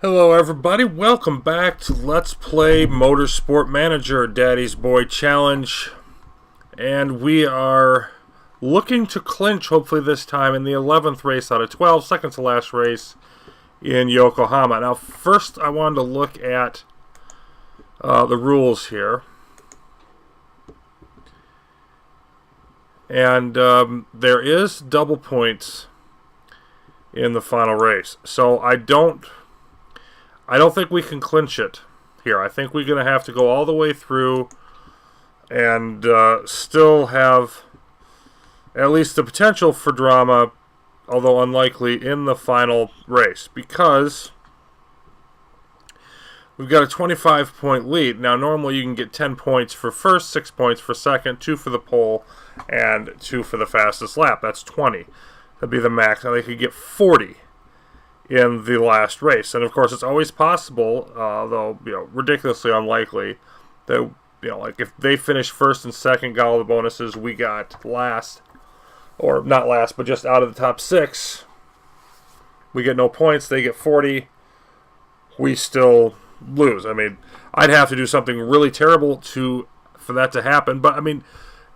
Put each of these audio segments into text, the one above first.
Hello everybody, welcome back to Let's Play Motorsport Manager Daddy's Boy Challenge. And we are looking to clinch, hopefully this time, in the 11th race out of 12, second to last race in Yokohama. Now first I wanted to look at the rules here. And there is double points in the final race. So I don't think we can clinch it here. I think we're going to have to go all the way through and still have at least the potential for drama, although unlikely, in the final race, because we've got a 25-point lead. Now, normally you can get 10 points for first, 6 points for second, 2 for the pole, and 2 for the fastest lap. That's 20. That'd be the max. Now, they could get 40 in the last race. And of course it's always possible, though ridiculously unlikely, that like if they finish first and second, got all the bonuses, we got last, or not last, but just out of the top 6, we get no points, they get 40, we still lose. I mean, I'd have to do something really terrible for that to happen, but I mean,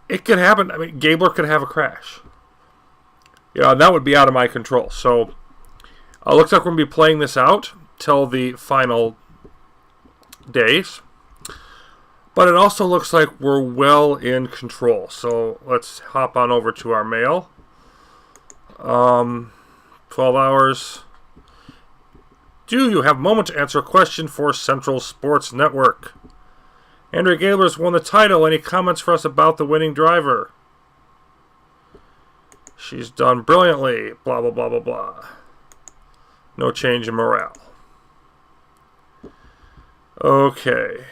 it could happen. I mean, Gabler could have a crash. That would be out of my control. So looks like we're going to be playing this out till the final days. But it also looks like we're well in control. So let's hop on over to our mail. 12 hours. Do you have a moment to answer a question for Central Sports Network? Andrea Gabler's won the title. Any comments for us about the winning driver? She's done brilliantly. Blah, blah, blah, blah, blah. No change in morale. Okay.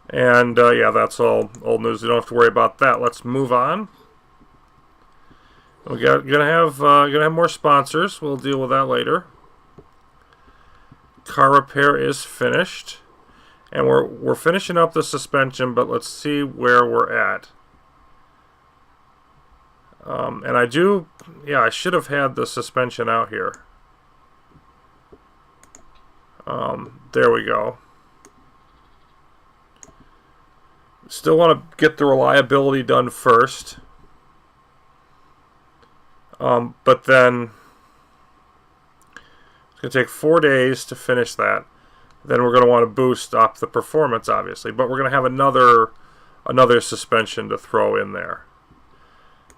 And, yeah, that's all old news. You don't have to worry about that. Let's move on. We're gonna have more sponsors. We'll deal with that later. Car repair is finished. And we're finishing up the suspension, but let's see where we're at. And I should have had the suspension out here. There we go. Still want to get the reliability done first. But then it's going to take 4 days to finish that. Then we're going to want to boost up the performance, obviously. But we're going to have another suspension to throw in there.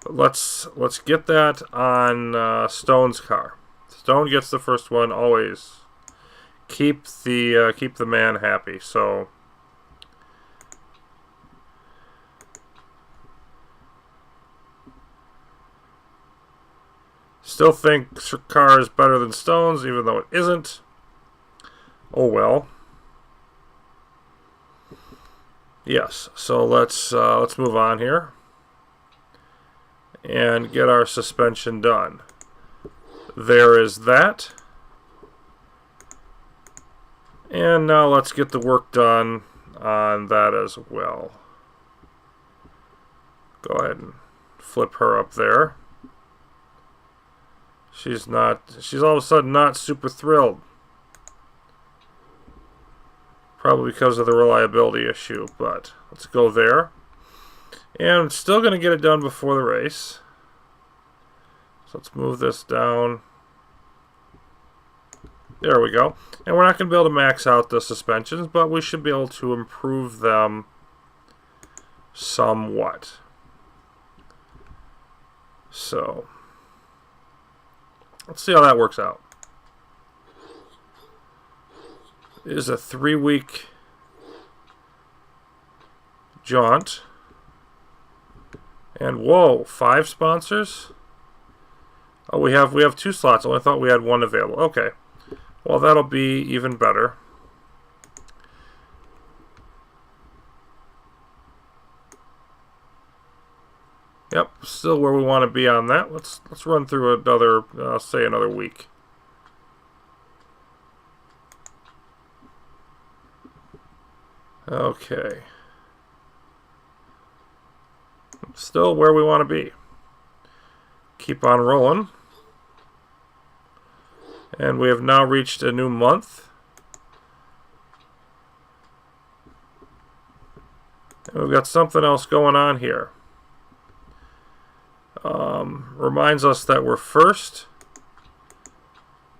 But let's get that on Stone's car. Stone gets the first one always. Keep the man happy. So still think car is better than Stone's, even though it isn't. Oh well. Yes. So let's move on here and get our suspension done. There is that. And now let's get the work done on that as well. Go ahead and flip her up there. She's all of a sudden not super thrilled. Probably because of the reliability issue, but let's go there. And I'm still going to get it done before the race. So let's move this down. There we go. And we're not going to be able to max out the suspensions, but we should be able to improve them somewhat. So let's see how that works out. It is a 3-week jaunt. And whoa, 5 sponsors? Oh, we have 2 slots. I only thought we had 1 available. Okay. Well, that'll be even better. Yep, still where we want to be on that. Let's run through another week. Okay. Still where we want to be. Keep on rolling. And we have now reached a new month. And we've got something else going on here. Reminds us that we're first.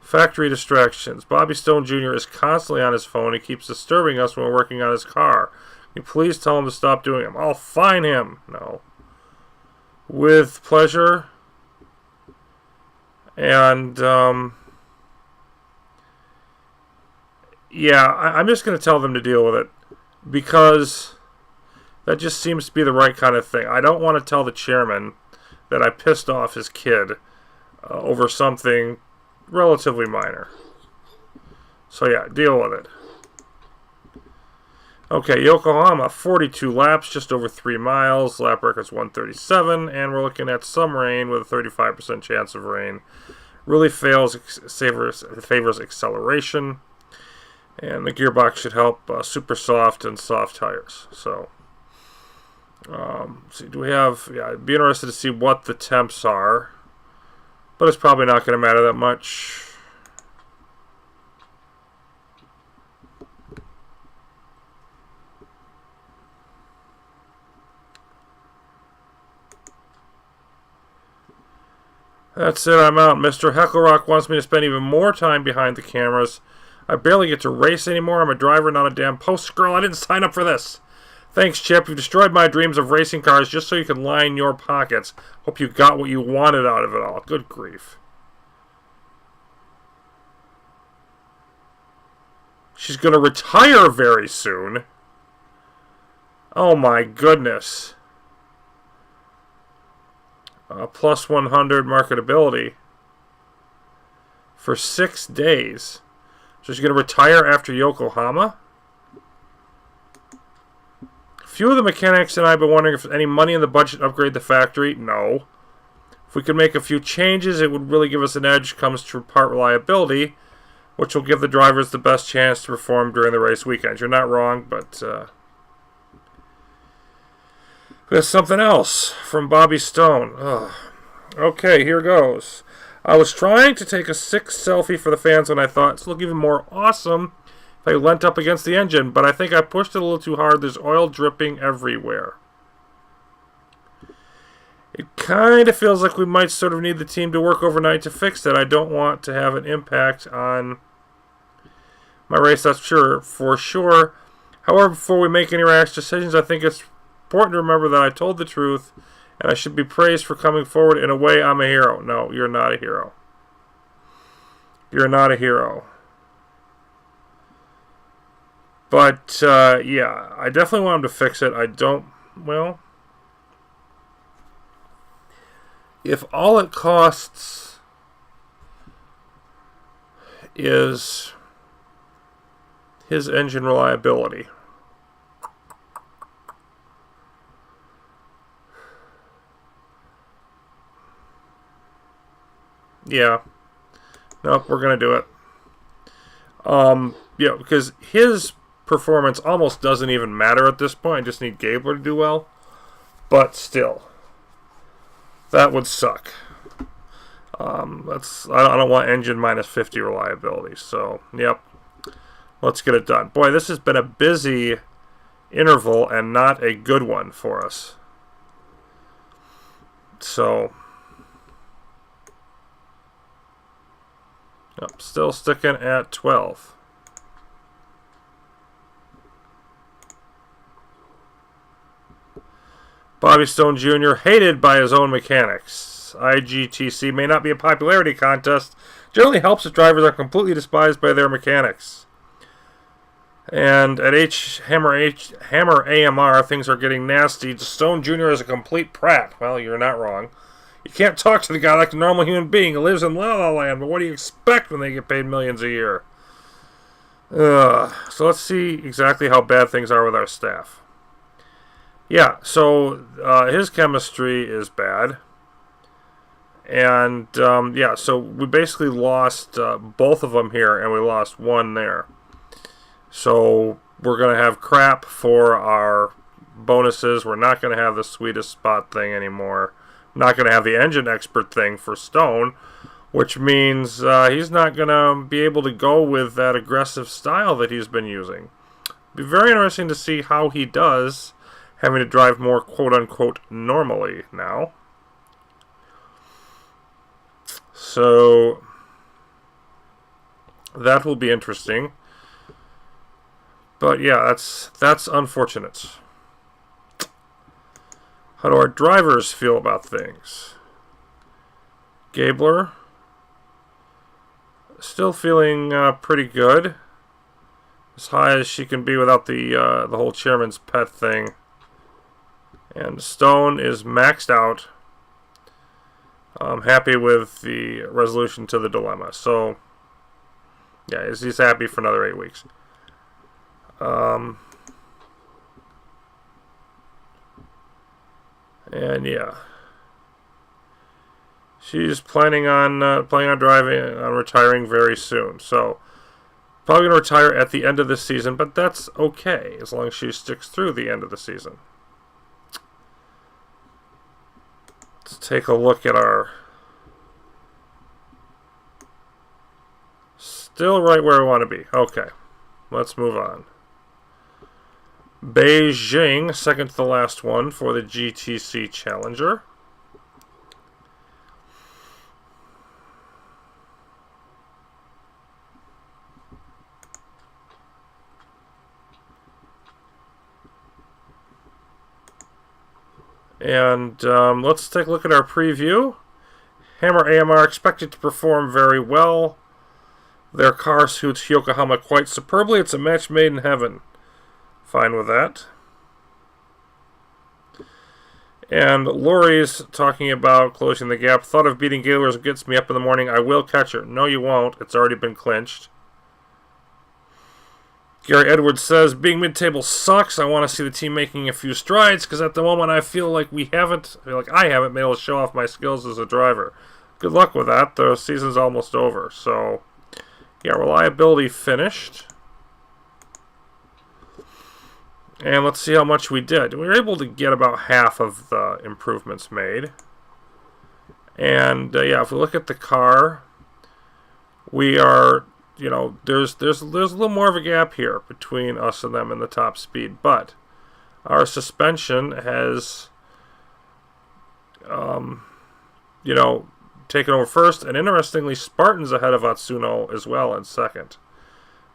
Factory distractions. Bobby Stone Jr. is constantly on his phone. He keeps disturbing us when we're working on his car. Can you please tell him to stop doing them? I'll fine him. No. With pleasure. And, yeah, I'm just going to tell them to deal with it. Because that just seems to be the right kind of thing. I don't want to tell the chairman that I pissed off his kid over something relatively minor. So yeah, deal with it. Okay, Yokohama, 42 laps, just over 3 miles. Lap record's 137, and we're looking at some rain with a 35% chance of rain. Really favors acceleration, and the gearbox should help super soft and soft tires. So, see, do we have? Yeah, I'd be interested to see what the temps are. But it's probably not going to matter that much. That's it, I'm out. Mr. Hecklerock wants me to spend even more time behind the cameras. I barely get to race anymore. I'm a driver, not a damn poster girl. I didn't sign up for this. Thanks, Chip. You've destroyed my dreams of racing cars just so you can line your pockets. Hope you got what you wanted out of it all. Good grief. She's going to retire very soon. Oh my goodness. Plus 100 marketability. For 6 days. So she's going to retire after Yokohama? Few of the mechanics and I have been wondering if any money in the budget to upgrade the factory. No. If we could make a few changes, it would really give us an edge comes to part reliability, which will give the drivers the best chance to perform during the race weekends. You're not wrong, but there's something else from Bobby Stone. Ugh. Okay, here goes. I was trying to take a sick selfie for the fans when I thought it's look even more awesome if I leant up against the engine, but I think I pushed it a little too hard. There's oil dripping everywhere. It kind of feels like we might sort of need the team to work overnight to fix it. I don't want to have an impact on my race, that's for sure. However, before we make any rash decisions, I think it's important to remember that I told the truth, and I should be praised for coming forward. In a way, I'm a hero. No, you're not a hero. You're not a hero. But, yeah, I definitely want him to fix it. I don't, well, if all it costs is his engine reliability, yeah, nope, we're going to do it. Yeah, because his performance almost doesn't even matter at this point. I just need Gabler to do well. But still, that would suck. I don't want engine minus 50 reliability. So, yep, let's get it done. Boy, this has been a busy interval and not a good one for us. So, yep, still sticking at 12. Bobby Stone Jr. hated by his own mechanics. IGTC may not be a popularity contest. Generally helps if drivers are completely despised by their mechanics. And at Hammer AMR, things are getting nasty. Stone Jr. is a complete prat. Well, you're not wrong. You can't talk to the guy like a normal human being who lives in La La Land, but what do you expect when they get paid millions a year? So let's see exactly how bad things are with our staff. Yeah, so his chemistry is bad. And, yeah, so we basically lost both of them here, and we lost one there. So we're going to have crap for our bonuses. We're not going to have the sweetest spot thing anymore. Not going to have the engine expert thing for Stone. which means he's not going to be able to go with that aggressive style that he's been using. Be very interesting to see how he does having to drive more quote-unquote normally now. So that will be interesting. But yeah, that's unfortunate. How do our drivers feel about things? Gabler still feeling pretty good, as high as she can be without the whole chairman's pet thing. And Stone is maxed out. I'm happy with the resolution to the dilemma. So yeah, he's happy for another 8 weeks. And yeah, she's planning on driving, on retiring very soon. So probably gonna retire at the end of the season, but that's okay as long as she sticks through the end of the season. Let's take a look at our. Still right where we want to be. Okay, let's move on. Beijing, second to the last one for the GTC Challenger. And let's take a look at our preview. Hammer AMR expected to perform very well. Their car suits Yokohama quite superbly. It's a match made in heaven. Fine with that. And Lori's talking about closing the gap. Thought of beating Gaylor's gets me up in the morning. I will catch her. No, you won't. It's already been clinched. Gary Edwards says, being mid-table sucks. I want to see the team making a few strides, because at the moment I feel like I haven't been able to show off my skills as a driver. Good luck with that. The season's almost over. So, yeah, reliability finished. And let's see how much we did. We were able to get about half of the improvements made. And, yeah, if we look at the car, we are, you know, there's a little more of a gap here between us and them in the top speed. But our suspension has, you know, taken over first. And interestingly, Spartan's ahead of Atsuno as well in second.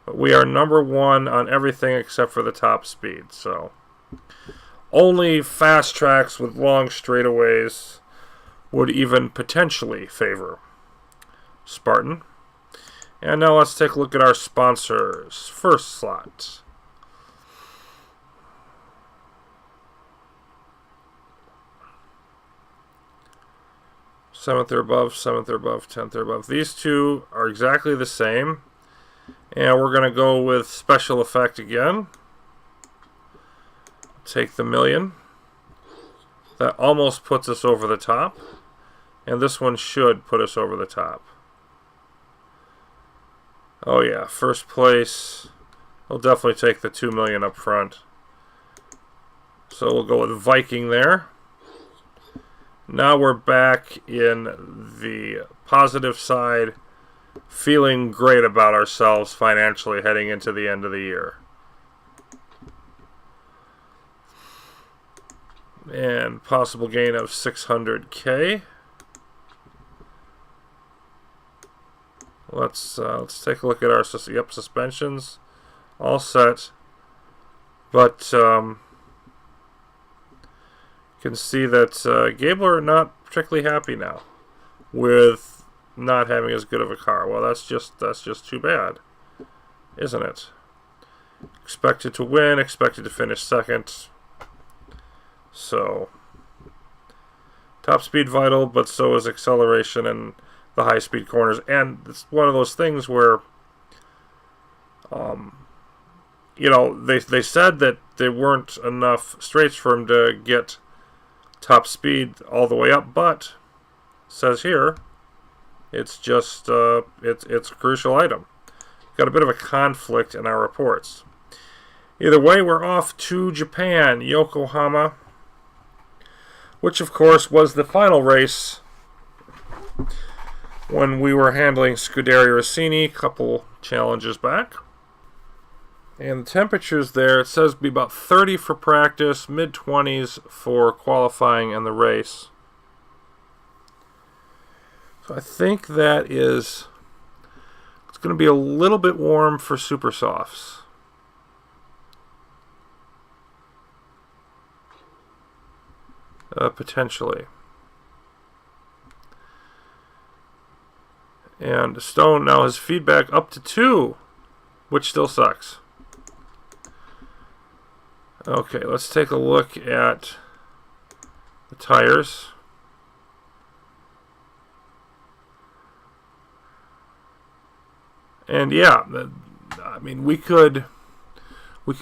But we are number one on everything except for the top speed. So only fast tracks with long straightaways would even potentially favor Spartan. And now let's take a look at our sponsors. First slot. Seventh or above, 10th or above. These two are exactly the same. And we're going to go with special effect again. Take the million. That almost puts us over the top. And this one should put us over the top. Oh yeah, first place. We'll definitely take the 2 million up front. So we'll go with Viking there. Now we're back in the positive side, feeling great about ourselves financially heading into the end of the year. And possible gain of 600K. Let's take a look at our suspensions. All set. But you can see that Gabler not particularly happy now with not having as good of a car. Well, that's just too bad, isn't it? Expected to win, expected to finish second. So top speed vital, but so is acceleration and the high speed corners. And it's one of those things where you know, they said that there weren't enough straights for him to get top speed all the way up, but it says here it's just it's a crucial item. Got a bit of a conflict in our reports. Either way, we're off to Japan, Yokohama, which of course was the final race when we were handling Scuderia Rossini a couple challenges back. And the temperatures there, it says be about 30 for practice, mid-20s for qualifying and the race. So I think that is, it's going to be a little bit warm for super softs. Potentially. And Stone now has feedback up to 2, which still sucks. Okay, let's take a look at the tires. And yeah, I mean, we could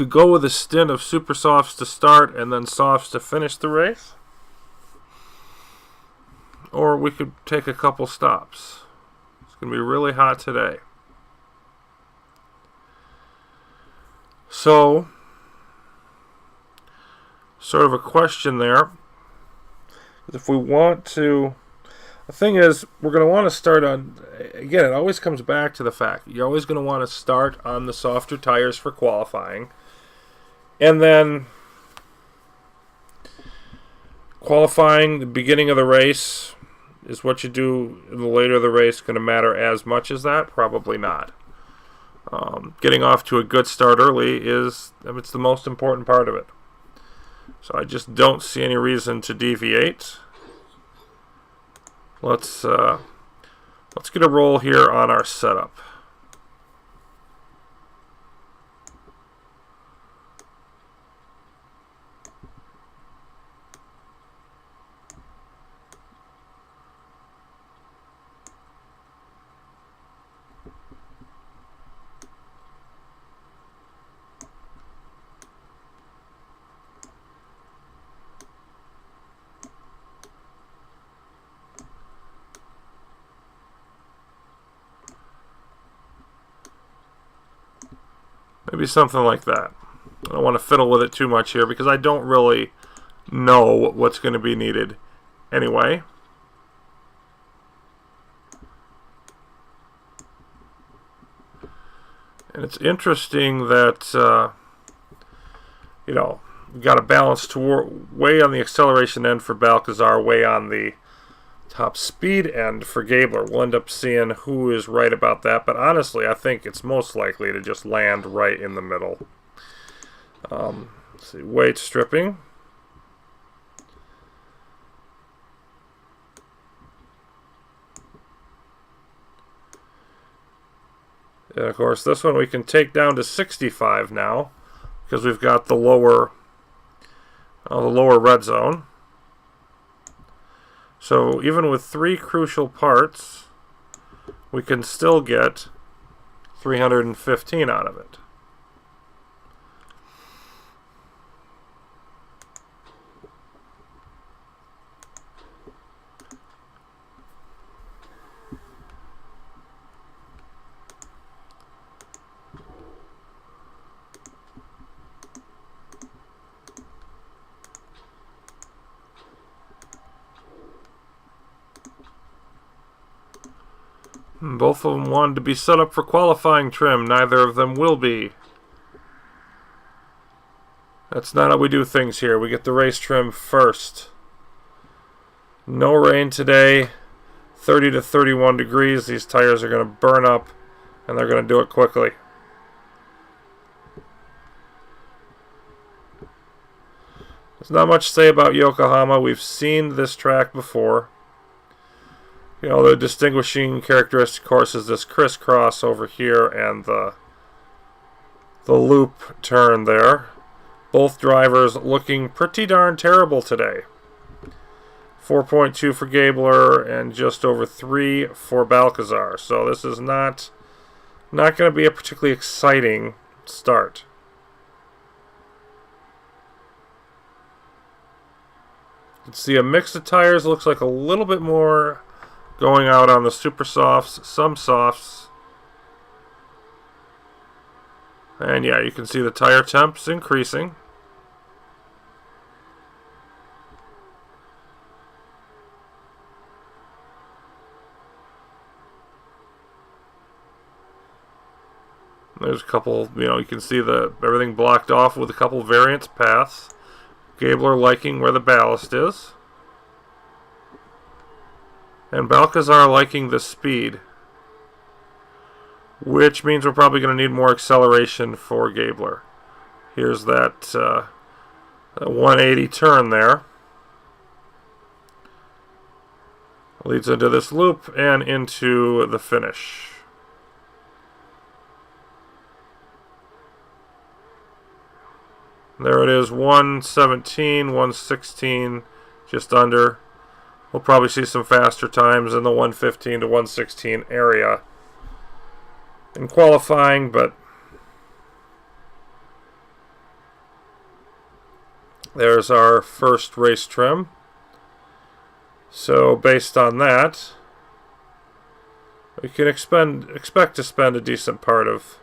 go with a stint of super softs to start and then softs to finish the race. Or we could take a couple stops. It's going to be really hot today. So, sort of a question there. If we want to, the thing is, we're going to want to start on, again, it always comes back to the fact, you're always going to want to start on the softer tires for qualifying. And then qualifying, the beginning of the race, is what you do in the later of the race going to matter as much as that? Probably not. Getting off to a good start early is, it's the most important part of it. So I just don't see any reason to deviate. Let's get a roll here on our setup. Maybe something like that. I don't want to fiddle with it too much here because I don't really know what's going to be needed anyway. And it's interesting that, you know, we've got a balance toward way on the acceleration end for Balcazar, way on the top speed end for Gabler. We'll end up seeing who is right about that, but honestly, I think it's most likely to just land right in the middle. Let's see, weight stripping. And of course, this one we can take down to 65 now because we've got the lower red zone. So even with 3 crucial parts, we can still get 315 out of it. Both of them wanted to be set up for qualifying trim. Neither of them will be. That's not how we do things here. We get the race trim first. No rain today. 30 to 31 degrees. These tires are going to burn up, and they're going to do it quickly. There's not much to say about Yokohama. We've seen this track before. You know, the distinguishing characteristic, of course, is this crisscross over here and the loop turn there. Both drivers looking pretty darn terrible today. 4.2 for Gabler and just over 3 for Balcazar. So this is not going to be a particularly exciting start. You can see a mix of tires. Looks like a little bit more going out on the super softs, some softs. And yeah, you can see the tire temps increasing. There's a couple, you can see everything blocked off with a couple variance paths. Gabler liking where the ballast is. And Balcazar liking the speed. Which means we're probably going to need more acceleration for Gabler. Here's that 180 turn there. Leads into this loop and into the finish. There it is, 117, 116, just under. We'll probably see some faster times in the 115 to 116 area in qualifying, but there's our first race trim. So based on that, we can expect to spend a decent part of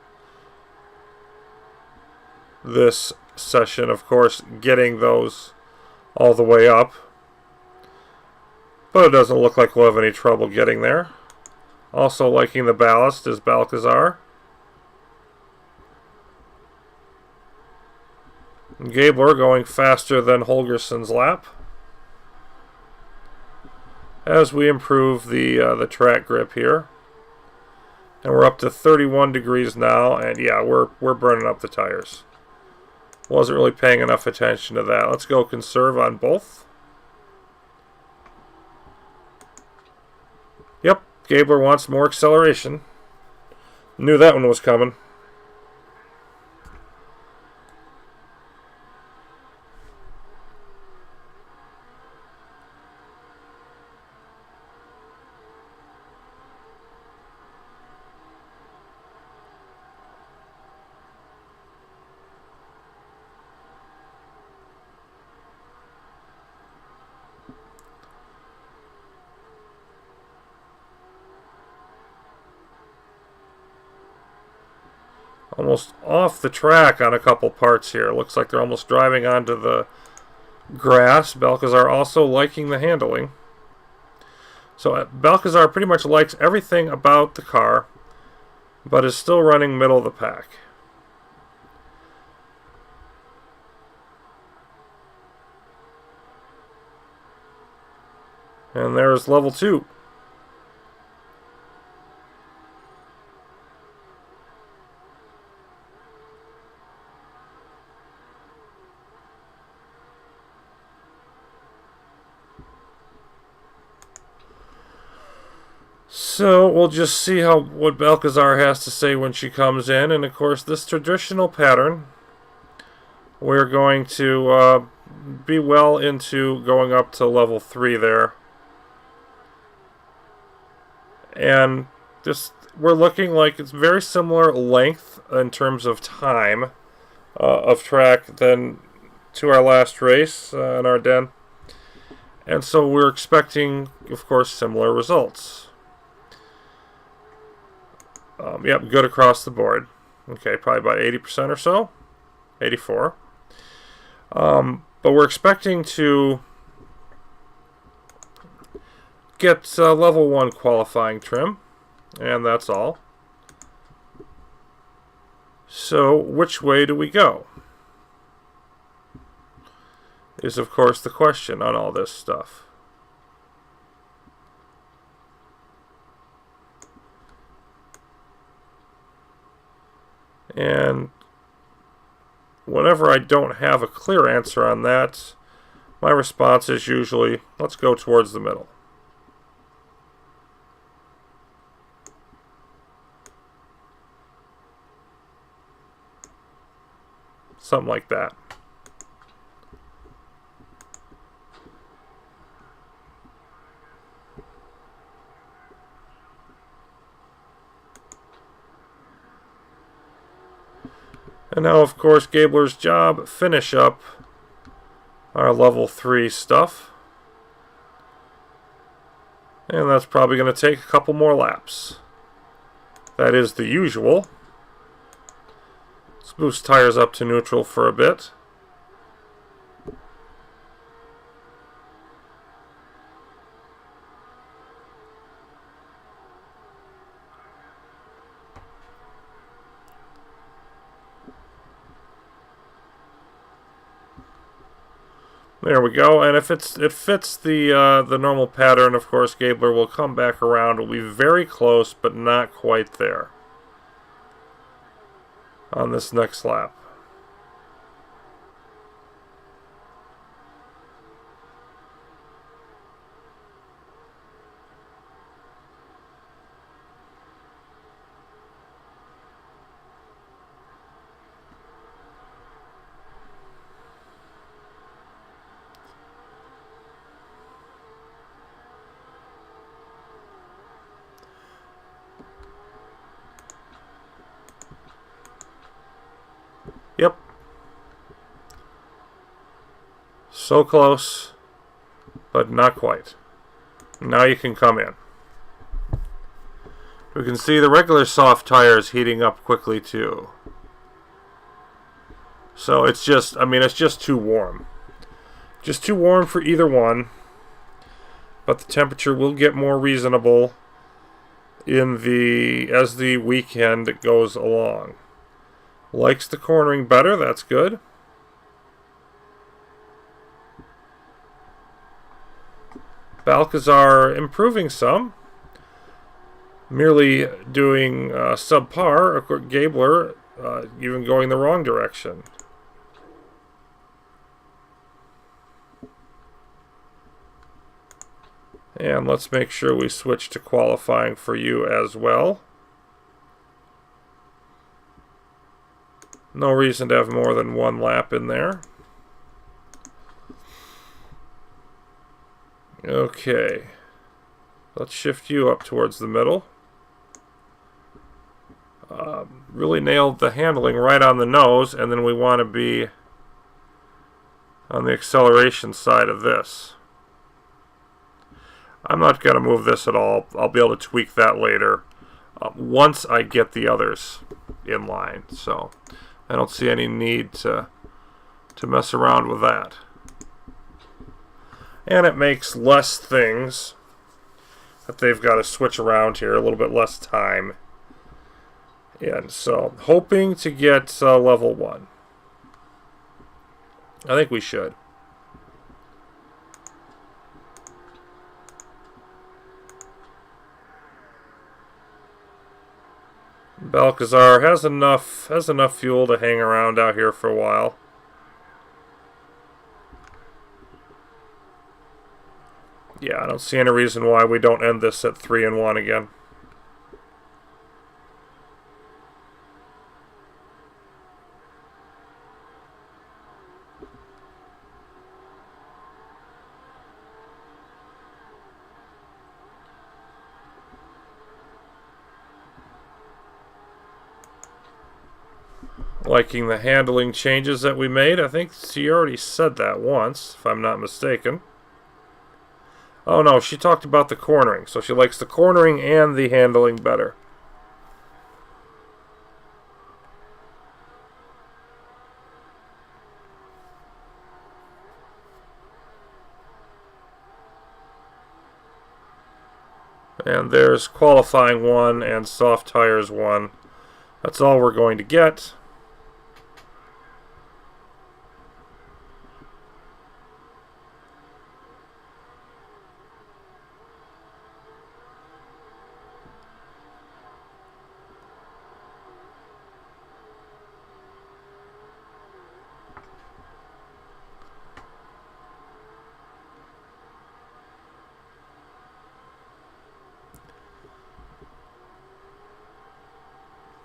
this session, of course, getting those all the way up. But it doesn't look like we'll have any trouble getting there. Also liking the ballast is Balcazar. Gabler going faster than Holgersson's lap as we improve the track grip here. And we're up to 31 degrees now, and yeah, we're burning up the tires. Wasn't really paying enough attention to that. Let's go conserve on both. Yep, Gabler wants more acceleration. Knew that one was coming. Almost off the track on a couple parts here. Looks like they're almost driving onto the grass. Balcazar also liking the handling. So Balcazar pretty much likes everything about the car, but is still running middle of the pack. And there's level 2. So we'll just see what Balcazar has to say when she comes in. And of course, this traditional pattern, we're going to be well into going up to level 3 there. And we're looking like it's very similar length in terms of time of track than to our last race in Ardennes. And so we're expecting, of course, similar results. Yep, good across the board. Okay, probably about 80% or so. 84. But we're expecting to get level 1 qualifying trim. And that's all. So, which way do we go? Is, of course, the question on all this stuff. And whenever I don't have a clear answer on that, my response is usually, let's go towards the middle. Something like that. And now, of course, Gabler's job, finish up our level 3 stuff. And that's probably going to take a couple more laps. That is the usual. Let's boost tires up to neutral for a bit. There we go, and if it fits the normal pattern, of course, Gabler will come back around. Will be very close, but not quite there on this next lap. Yep. So close, but not quite. Now you can come in. We can see the regular soft tires heating up quickly too. So it's just, I mean, it's just too warm. Just too warm for either one. But the temperature will get more reasonable as the weekend goes along. Likes the cornering better, that's good. Balcazar improving some. Merely doing subpar. Gabler even going the wrong direction. And let's make sure we switch to qualifying for you as well. No reason to have more than one lap in there. Okay. Let's shift you up towards the middle. Really nailed the handling right on the nose, and then we want to be on the acceleration side of this. I'm not going to move this at all. I'll be able to tweak that later once I get the others in line. So I don't see any need to mess around with that. And it makes less things that they've got to switch around here, a little bit less time. And so, hoping to get level 1. I think we should. Balcazar has enough fuel to hang around out here for a while. Yeah, I don't see any reason why we don't end this at 3-1 again. Liking the handling changes that we made. I think she already said that once, if I'm not mistaken. Oh no, she talked about the cornering. So she likes the cornering and the handling better. And there's qualifying 1 and soft tires 1. That's all we're going to get.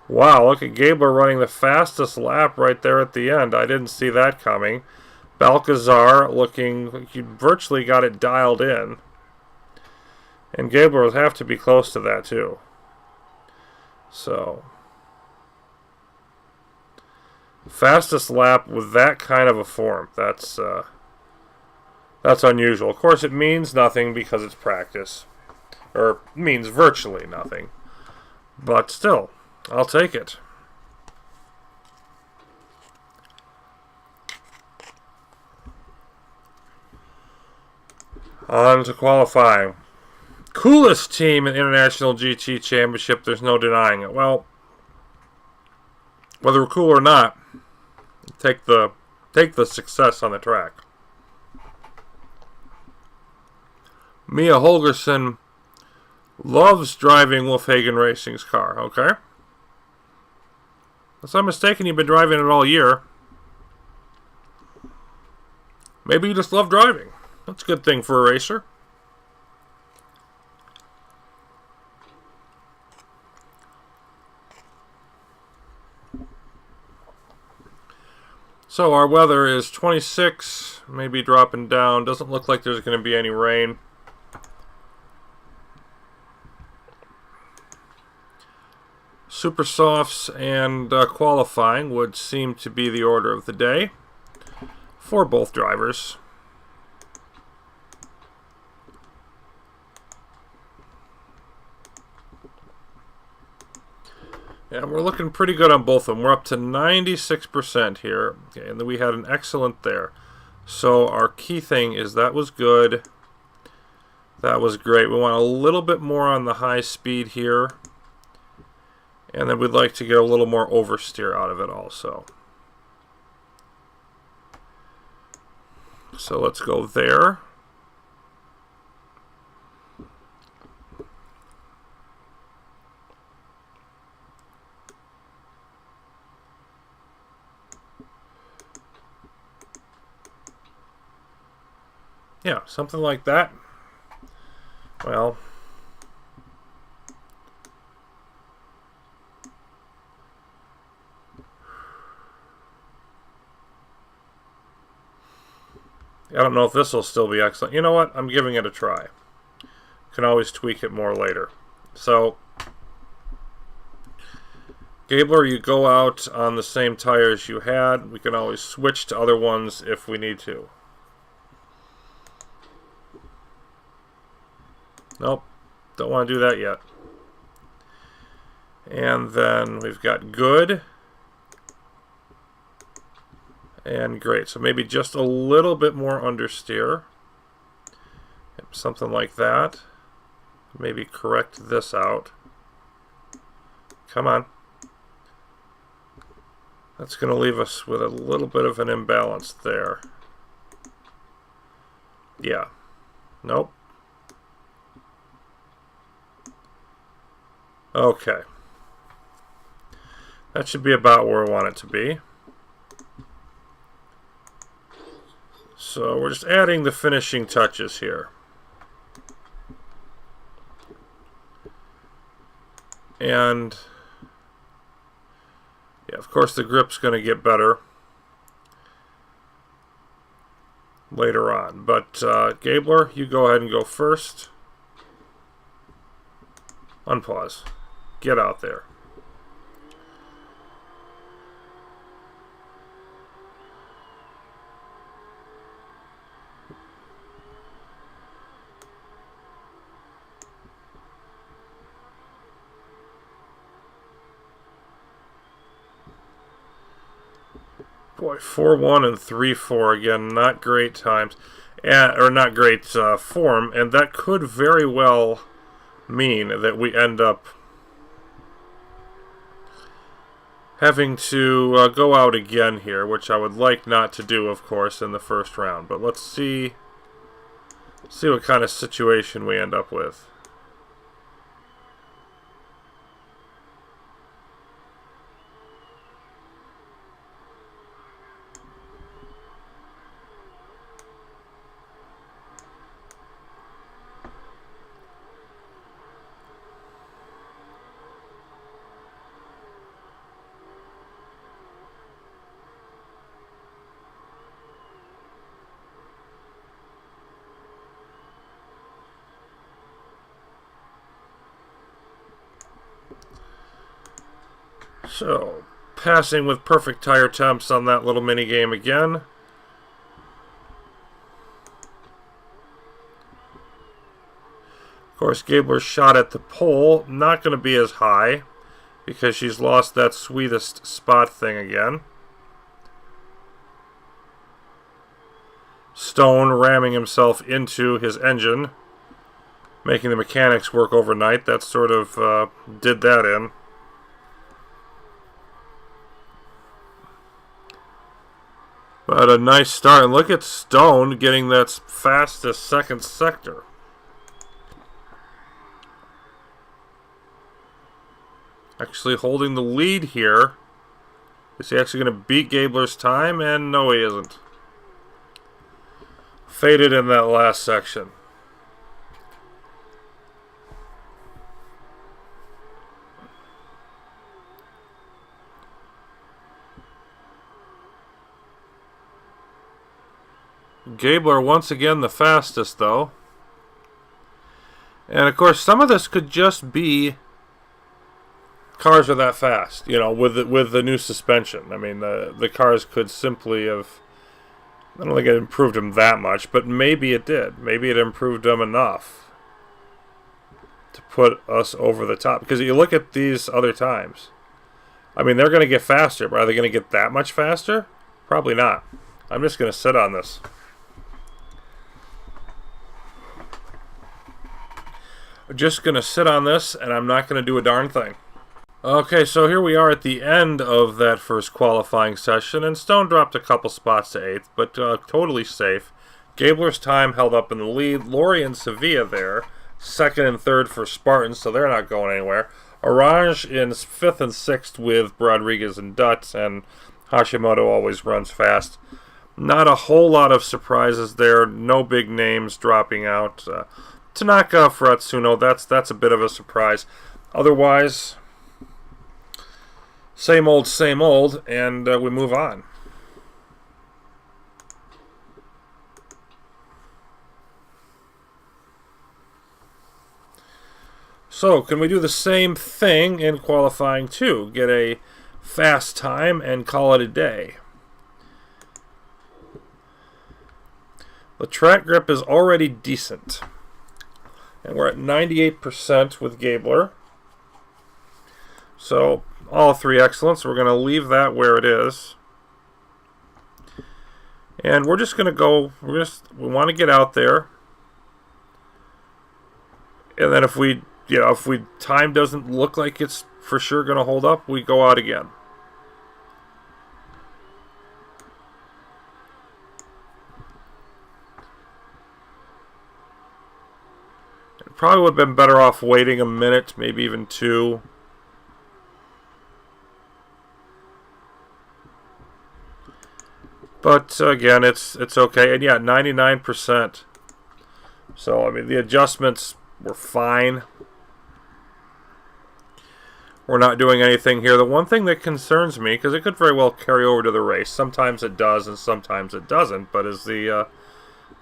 Wow, look at Gabler running the fastest lap right there at the end. I didn't see that coming. Balcazar looking like he virtually got it dialed in. And Gabler would have to be close to that too. So, fastest lap with that kind of a form. That's unusual. Of course, it means nothing because it's practice. Or means virtually nothing. But still, I'll take it. On to qualifying. Coolest team in International GT Championship, there's no denying it. Well, whether we're cool or not, take the success on the track. Mia Holgerson loves driving Wolfhagen Racing's car, okay? Unless I'm mistaken, you've been driving it all year. Maybe you just love driving. That's a good thing for a racer. So our weather is 26, maybe dropping down. Doesn't look like there's going to be any rain. Super softs and qualifying would seem to be the order of the day for both drivers. And we're looking pretty good on both of them. We're up to 96% here. Okay, and then we had an excellent there. So our key thing is that was good. That was great. We want a little bit more on the high speed here. And then we'd like to get a little more oversteer out of it also. So let's go there. Yeah, something like that. Well, I don't know if this will still be excellent. You know what? I'm giving it a try. Can always tweak it more later. So, Gabler, you go out on the same tires you had. We can always switch to other ones if we need to. Nope, don't want to do that yet. And then we've got good and great. So maybe just a little bit more understeer. Something like that. Maybe correct this out. Come on. That's going to leave us with a little bit of an imbalance there. Yeah. Nope. Okay. That should be about where I want it to be. So we're just adding the finishing touches here. And yeah, of course the grip's going to get better later on. But Gabler, you go ahead and go first. Unpause. Get out there. Boy, 4-1 and 3-4 again. Not great times, or not great form, and that could very well mean that we end up having to go out again here, which I would like not to do, of course, in the first round. But let's see what kind of situation we end up with. So, passing with perfect tire temps on that little mini game again. Of course, Gabler's shot at the pole, not going to be as high because she's lost that sweetest spot thing again. Stone ramming himself into his engine, making the mechanics work overnight. That sort of did that in. But a nice start. And look at Stone getting that fastest second sector. Actually holding the lead here. Is he actually going to beat Gabler's time? And no, he isn't. Faded in that last section. Gabler once again the fastest, though. And of course, some of this could just be cars are that fast, you know, with the new suspension. I mean, the cars could simply have. I don't think it improved them that much, but maybe it did. Maybe it improved them enough to put us over the top. Because you look at these other times. I mean, they're going to get faster, but are they going to get that much faster? Probably not. I'm just going to sit on this. Just going to sit on this, and I'm not going to do a darn thing. Okay, so here we are at the end of that first qualifying session, and Stone dropped a couple spots to 8th, but totally safe. Gabler's time held up in the lead. Laurie and Sevilla there, 2nd and 3rd for Spartans, so they're not going anywhere. Orange in 5th and 6th with Rodriguez and Dutz, and Hashimoto always runs fast. Not a whole lot of surprises there. No big names dropping out. Tanaka for Atsuno, that's a bit of a surprise. Otherwise, same old, and we move on. So, can we do the same thing in qualifying 2? Get a fast time and call it a day. The track grip is already decent. And we're at 98% with Gabler. So, all 3 excellence. We're going to leave that where it is. And we're just going to go, we want to get out there. And then if time doesn't look like it's for sure going to hold up, we go out again. It probably would have been better off waiting a minute, maybe even 2. But again, it's okay. And yeah, 99%. So, I mean, the adjustments were fine. We're not doing anything here. The one thing that concerns me, because it could very well carry over to the race, sometimes it does and sometimes it doesn't, but is the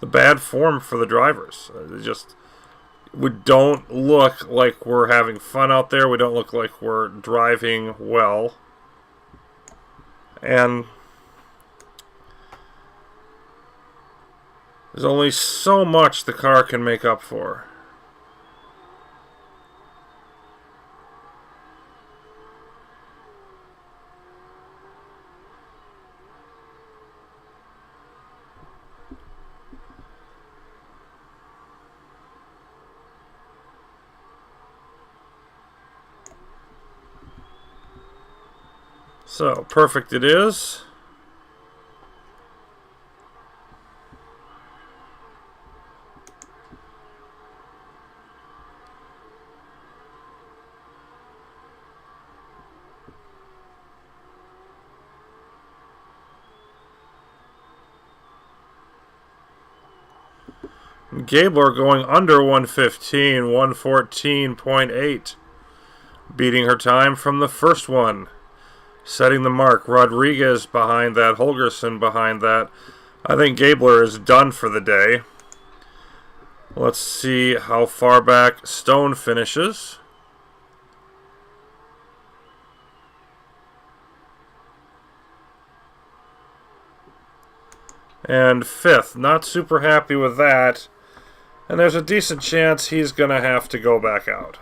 bad form for the drivers. We don't look like we're having fun out there. We don't look like we're driving well. And there's only so much the car can make up for. So, perfect it is. Gabler going under 115, 114.8. Beating her time from the first one. Setting the mark. Rodriguez behind that. Holgerson behind that. I think Gabler is done for the day. Let's see how far back Stone finishes. And 5th. Not super happy with that. And there's a decent chance he's going to have to go back out.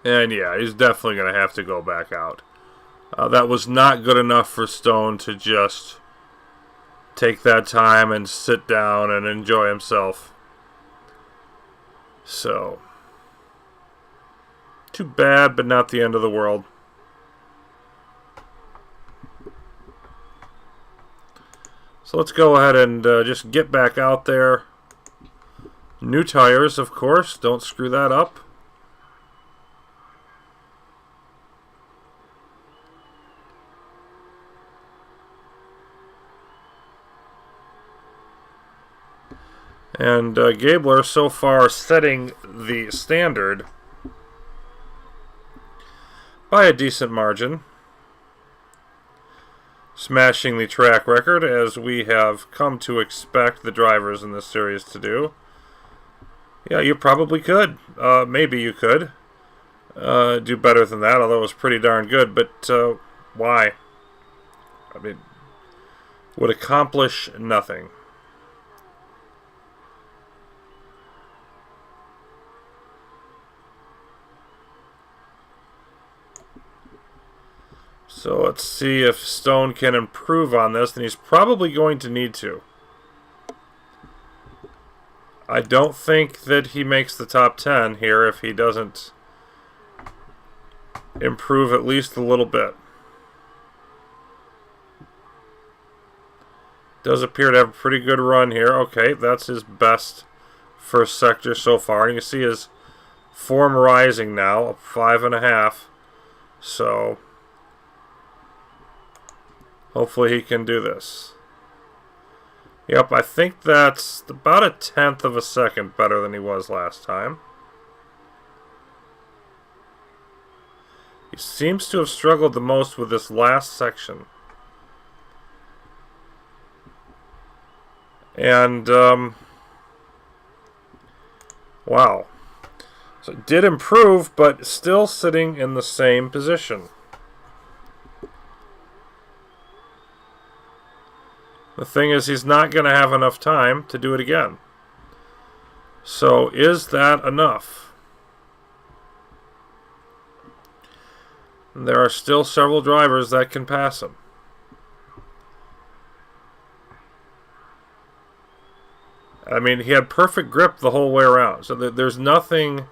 And yeah, he's definitely going to have to go back out. That was not good enough for Stone to just take that time and sit down and enjoy himself. So, Too bad, but not the end of the world. So let's go ahead and just get back out there. New tires, of course. Don't screw that up. And Gabler so far setting the standard by a decent margin. Smashing the track record, as we have come to expect the drivers in this series to do. Yeah, you probably could. Maybe you could do better than that, although it was pretty darn good. But why? I mean, would accomplish nothing. So let's see if Stone can improve on this, and he's probably going to need to. I don't think that he makes the top 10 here if he doesn't improve at least a little bit. Does appear to have a pretty good run here. Okay, that's his best first sector so far. And you can see his form rising now, up 5.5. So hopefully he can do this. Yep, I think that's about 1/10 of a second better than he was last time. He seems to have struggled the most with this last section. And, wow. So it did improve, but still sitting in the same position. The thing is, he's not going to have enough time to do it again. So, is that enough? And there are still several drivers that can pass him. I mean, he had perfect grip the whole way around. So there's nothing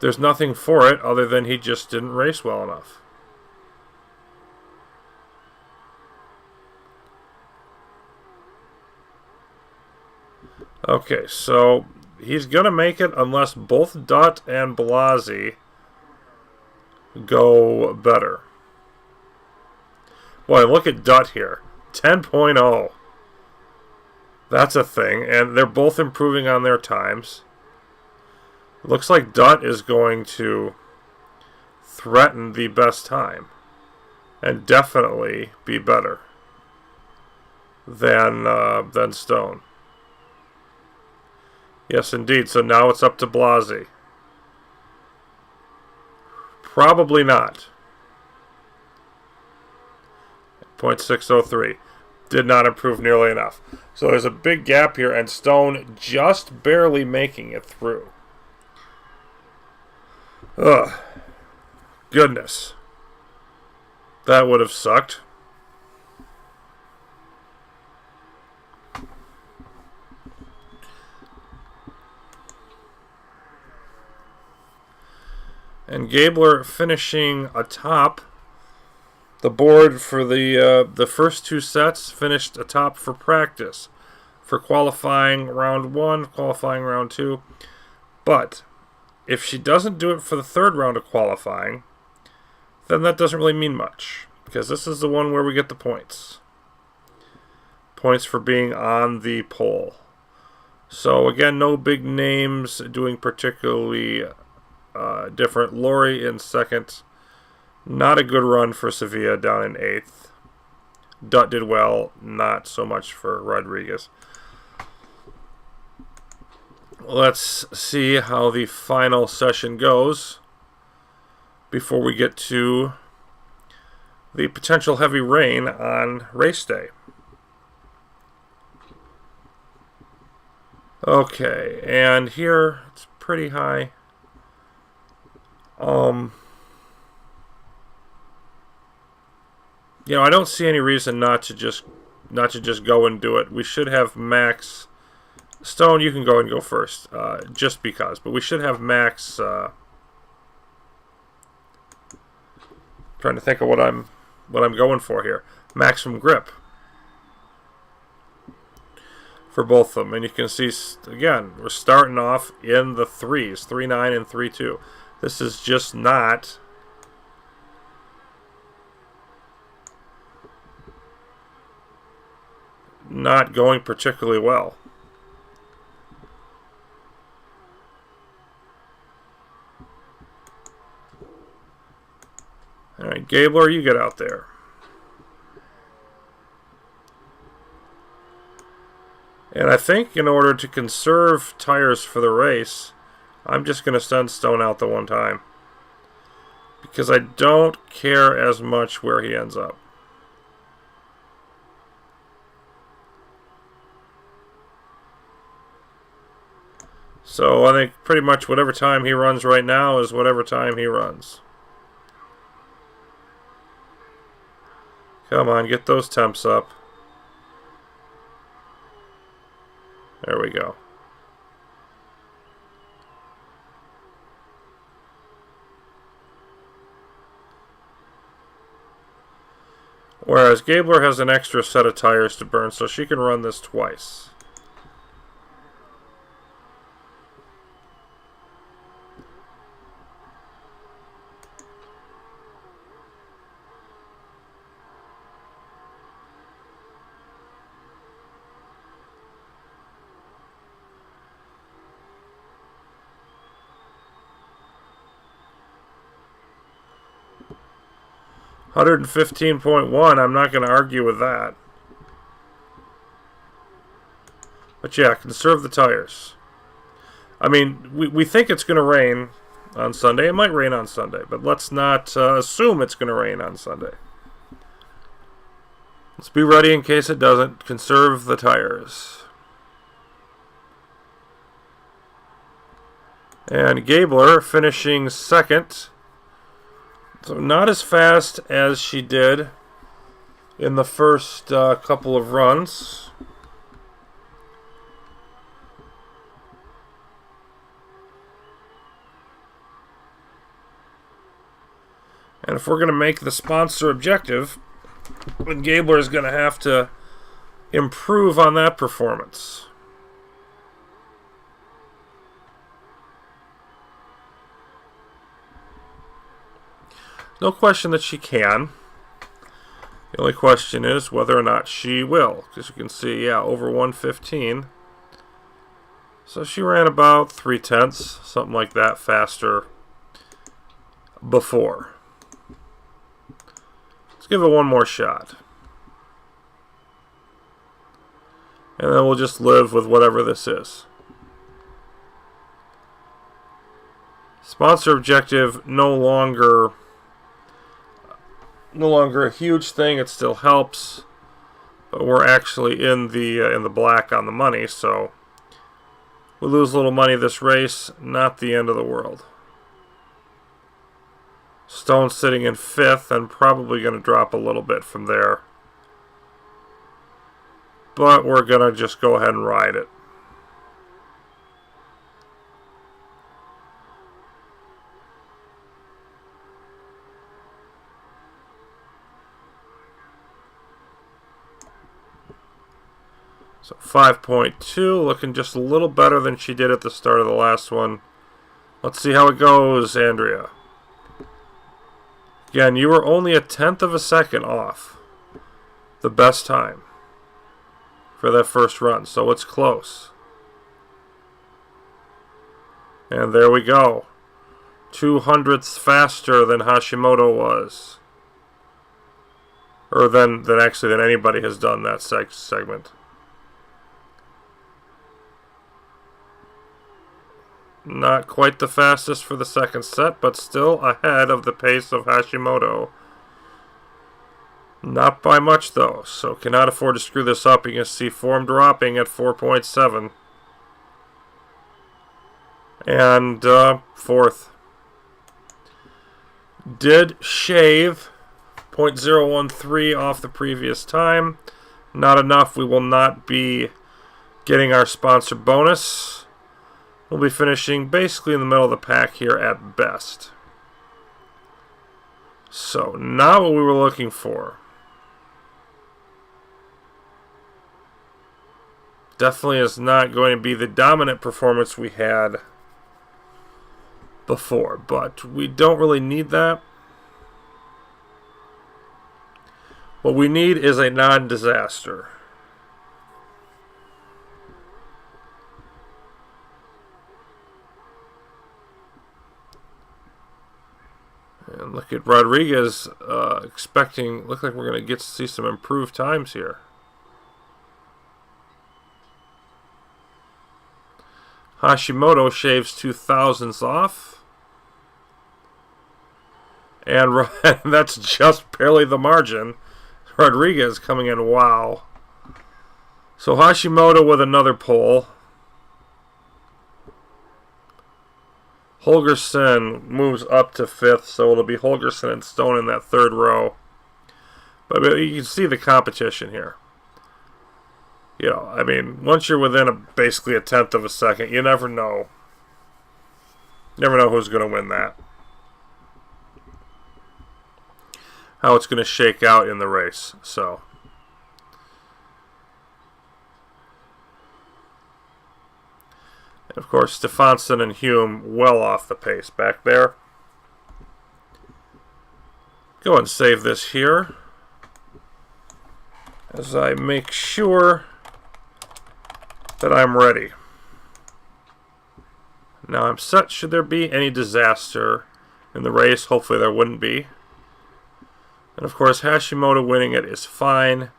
for it other than he just didn't race well enough. Okay, so he's going to make it unless both Dutt and Blasi go better. Boy, look at Dutt here. 10.0. That's a thing, and they're both improving on their times. Looks like Dutt is going to threaten the best time and definitely be better than Stone. Yes, indeed. So now it's up to Blasi. Probably not. 0.603. Did not improve nearly enough. So there's a big gap here, and Stone just barely making it through. Ugh. Goodness. That would have sucked. And Gabler finishing atop the board for the first two sets, finished atop for practice, for qualifying round 1, qualifying round 2. But if she doesn't do it for the third round of qualifying, then that doesn't really mean much, because this is the one where we get the points. Points for being on the pole. So again, no big names doing particularly different. Lori in second. Not a good run for Sevilla down in 8th. Dutt did well. Not so much for Rodriguez. Let's see how the final session goes before we get to the potential heavy rain on race day. Okay, and here it's pretty high. You know, I don't see any reason not to just go and do it. We should have Max Stone. You can go and go first, just because. But we should have Max Trying to think of what I'm going for here. Maximum grip for both of them, and you can see again we're starting off in the 3s, 3.9 and 3.2. This is just not going particularly well. All right, Gabler, you get out there. And I think in order to conserve tires for the race, I'm just going to send Stone out the one time, because I don't care as much where he ends up. So I think pretty much whatever time he runs right now is whatever time he runs. Come on, get those temps up. There we go. Whereas Gabler has an extra set of tires to burn, so she can run this twice. $115.1, I'm not going to argue with that. But yeah, conserve the tires. I mean, we think it's going to rain on Sunday. It might rain on Sunday, but let's not assume it's going to rain on Sunday. Let's be ready in case it doesn't. Conserve the tires. And Gabler finishing second. So not as fast as she did in the first couple of runs. And if we're going to make the sponsor objective, then Gabler is going to have to improve on that performance. No question that she can. The only question is whether or not she will. Because you can see, yeah, over 115. So she ran about 0.3, something like that, faster before. Let's give it one more shot. And then we'll just live with whatever this is. Sponsor objective no longer a huge thing. It still helps, but we're actually in the black on the money, so we lose a little money this race. Not the end of the world. Stone sitting in 5th and probably going to drop a little bit from there, but we're going to just go ahead and ride it. So 5.2, looking just a little better than she did at the start of the last one. Let's see how it goes, Andrea. Again, you were only 1/10 of a second off the best time for that first run, so it's close. And there we go. 0.02 faster than Hashimoto was. Or than anybody has done that segment. Not quite the fastest for the second set, but still ahead of the pace of Hashimoto. Not by much, though, so cannot afford to screw this up. You can see form dropping at 4.7. And 4th. Did shave 0.013 off the previous time. Not enough. We will not be getting our sponsor bonus. We'll be finishing basically in the middle of the pack here at best. So, not what we were looking for. Definitely is not going to be the dominant performance we had before, but we don't really need that. What we need is a non-disaster. And look at Rodriguez expecting, look like we're going to get to see some improved times here. Hashimoto shaves 2 thousandths off. And that's just barely the margin. Rodriguez coming in, wow. So Hashimoto with another pole. Holgersen moves up to 5th, so it'll be Holgersen and Stone in that 3rd row. But you can see the competition here. You know, I mean, once you're within basically a 1/10 of a second, you never know. Never know who's going to win that. How it's going to shake out in the race. So, and of course, Stefansson and Hume well off the pace back there. Go and save this here as I make sure that I'm ready. Now I'm set. Should there be any disaster in the race, hopefully there wouldn't be. And of course, Hashimoto winning it is fine,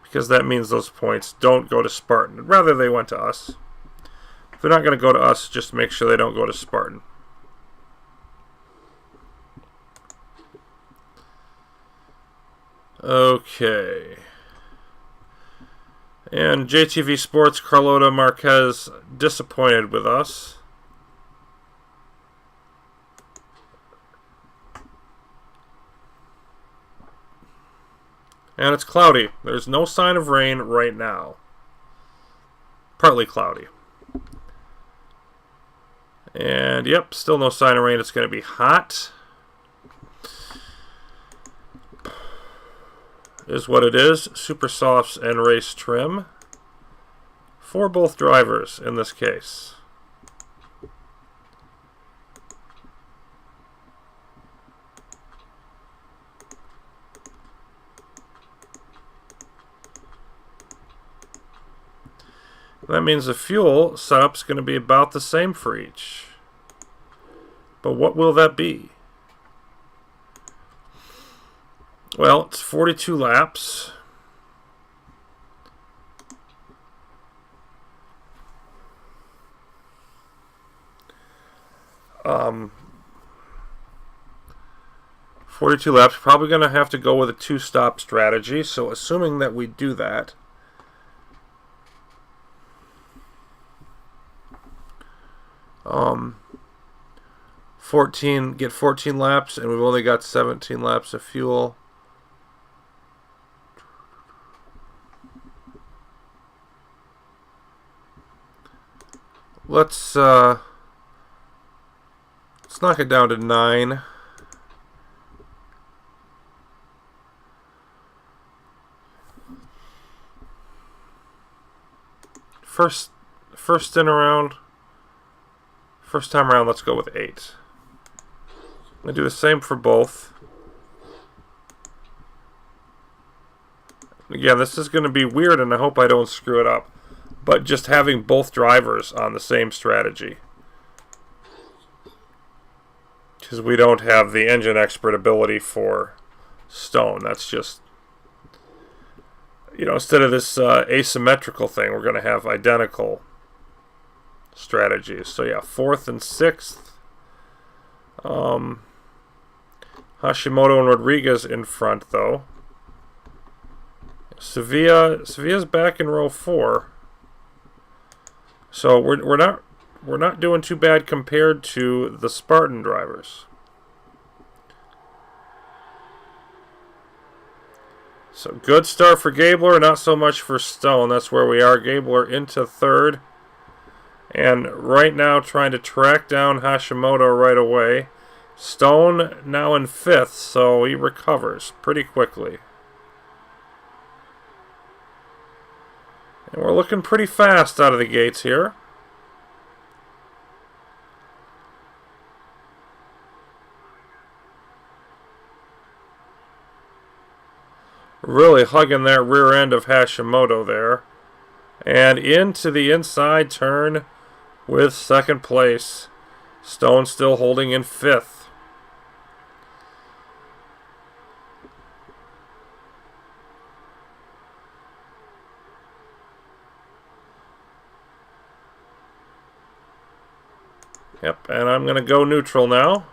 because that means those points don't go to Spartan. Rather, they went to us. If they're not going to go to us, just make sure they don't go to Spartan. Okay. And JTV Sports, Carlota Marquez disappointed with us. And it's cloudy. There's no sign of rain right now. Partly cloudy. And yep, still no sign of rain. It's going to be hot. Is what it is. Super softs and race trim for both drivers in this case. That means the fuel setup's going to be about the same for each. But what will that be? Well, it's 42 laps. Um, 42 laps. Probably going to have to go with a 2-stop strategy. So assuming that we do that, 14 laps, and we've only got 17 laps of fuel. Let's knock it down to 9. First stint around. First time around, let's go with 8. I'm going to do the same for both. Again, this is going to be weird, and I hope I don't screw it up. But just having both drivers on the same strategy. Because we don't have the engine expert ability for Stone. That's just, you know, instead of this asymmetrical thing, we're going to have identical strategies. So yeah, 4th and 6th. Hashimoto and Rodriguez in front, though. Sevilla's back in row 4. So we're not doing too bad compared to the Spartan drivers. So good start for Gabler, not so much for Stone. That's where we are. Gabler into 3rd. And right now trying to track down Hashimoto right away. Stone now in 5th, so he recovers pretty quickly. And we're looking pretty fast out of the gates here. Really hugging that rear end of Hashimoto there. And into the inside turn with 2nd place. Stone still holding in 5th. Yep, and I'm going to go neutral now.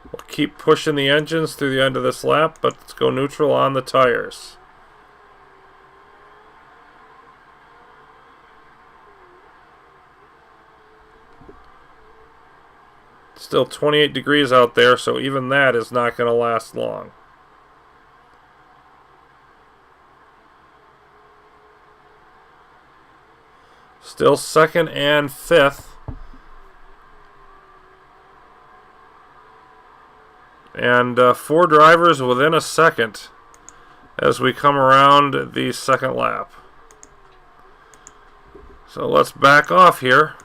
We'll keep pushing the engines through the end of this lap, but let's go neutral on the tires. Still 28 degrees out there, so even that is not going to last long. Still 2nd and 5th. And 4 drivers within a second as we come around the 2nd lap. So let's back off here.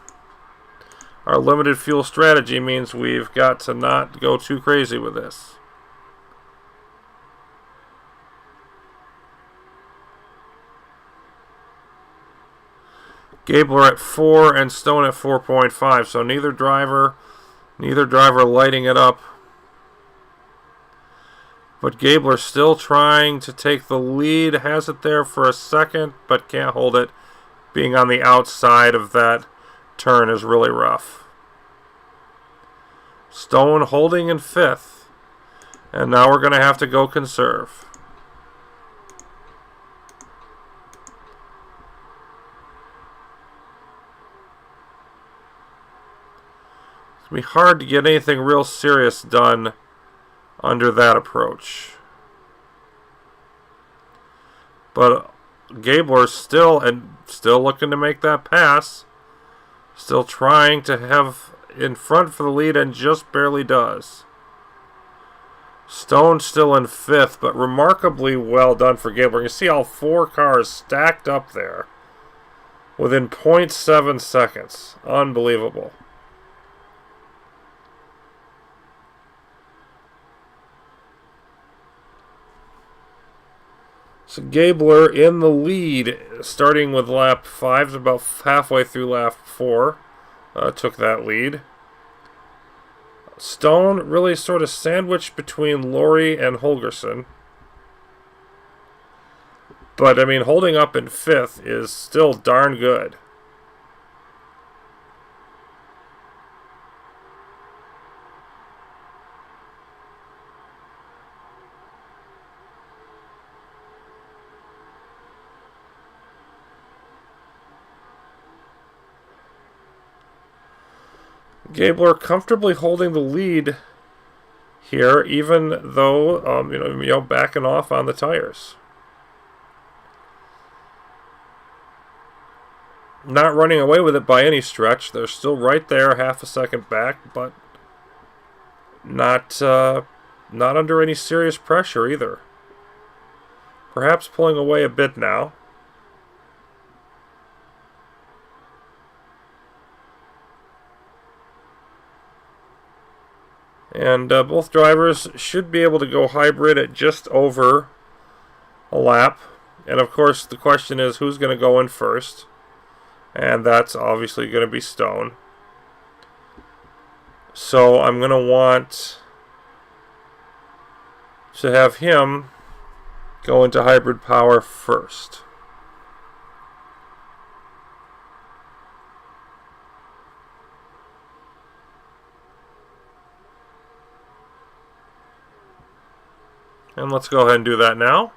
Our limited fuel strategy means we've got to not go too crazy with this. Gabler at 4 and Stone at 4.5, so neither driver lighting it up. But Gabler still trying to take the lead, has it there for a second, but can't hold it. Being on the outside of that turn is really rough. Stone holding in 5th. And now we're going to have to go conserve. It's going to be hard to get anything real serious done under that approach. But Gabler's still looking to make that pass. Still trying to have in front for the lead and just barely does. Stone still in 5th, but remarkably well done for Gabler. You see all 4 cars stacked up there within 0.7 seconds. Unbelievable. So Gabler in the lead, starting with lap 5, about halfway through lap 4, took that lead. Stone really sort of sandwiched between Laurie and Holgerson. But, I mean, holding up in 5th is still darn good. Gabler comfortably holding the lead here, even though backing off on the tires. Not running away with it by any stretch. They're still right there, half a second back, but not under any serious pressure either. Perhaps pulling away a bit now. And both drivers should be able to go hybrid at just over a lap. And of course the question is who's going to go in first. And that's obviously going to be Stone. So I'm going to want to have him go into hybrid power first. And let's go ahead and do that now.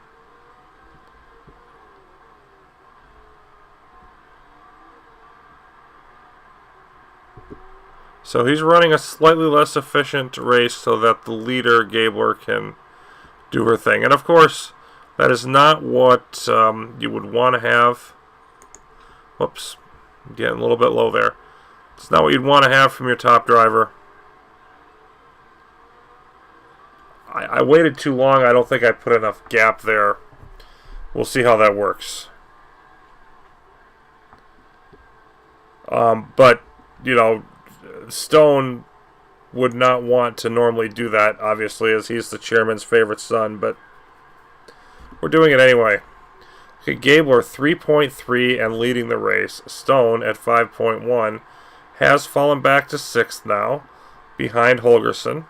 So he's running a slightly less efficient race so that the leader, Gabler, can do her thing. And of course, that is not what you would want to have. Whoops, getting a little bit low there. It's not what you'd want to have from your top driver. I waited too long. I don't think I put enough gap there. We'll see how that works. But, you know, Stone would not want to normally do that, obviously, as he's the chairman's favorite son, but we're doing it anyway. Okay, Gabler 3.3 and leading the race. Stone at 5.1 has fallen back to 6th now, behind Holgerson.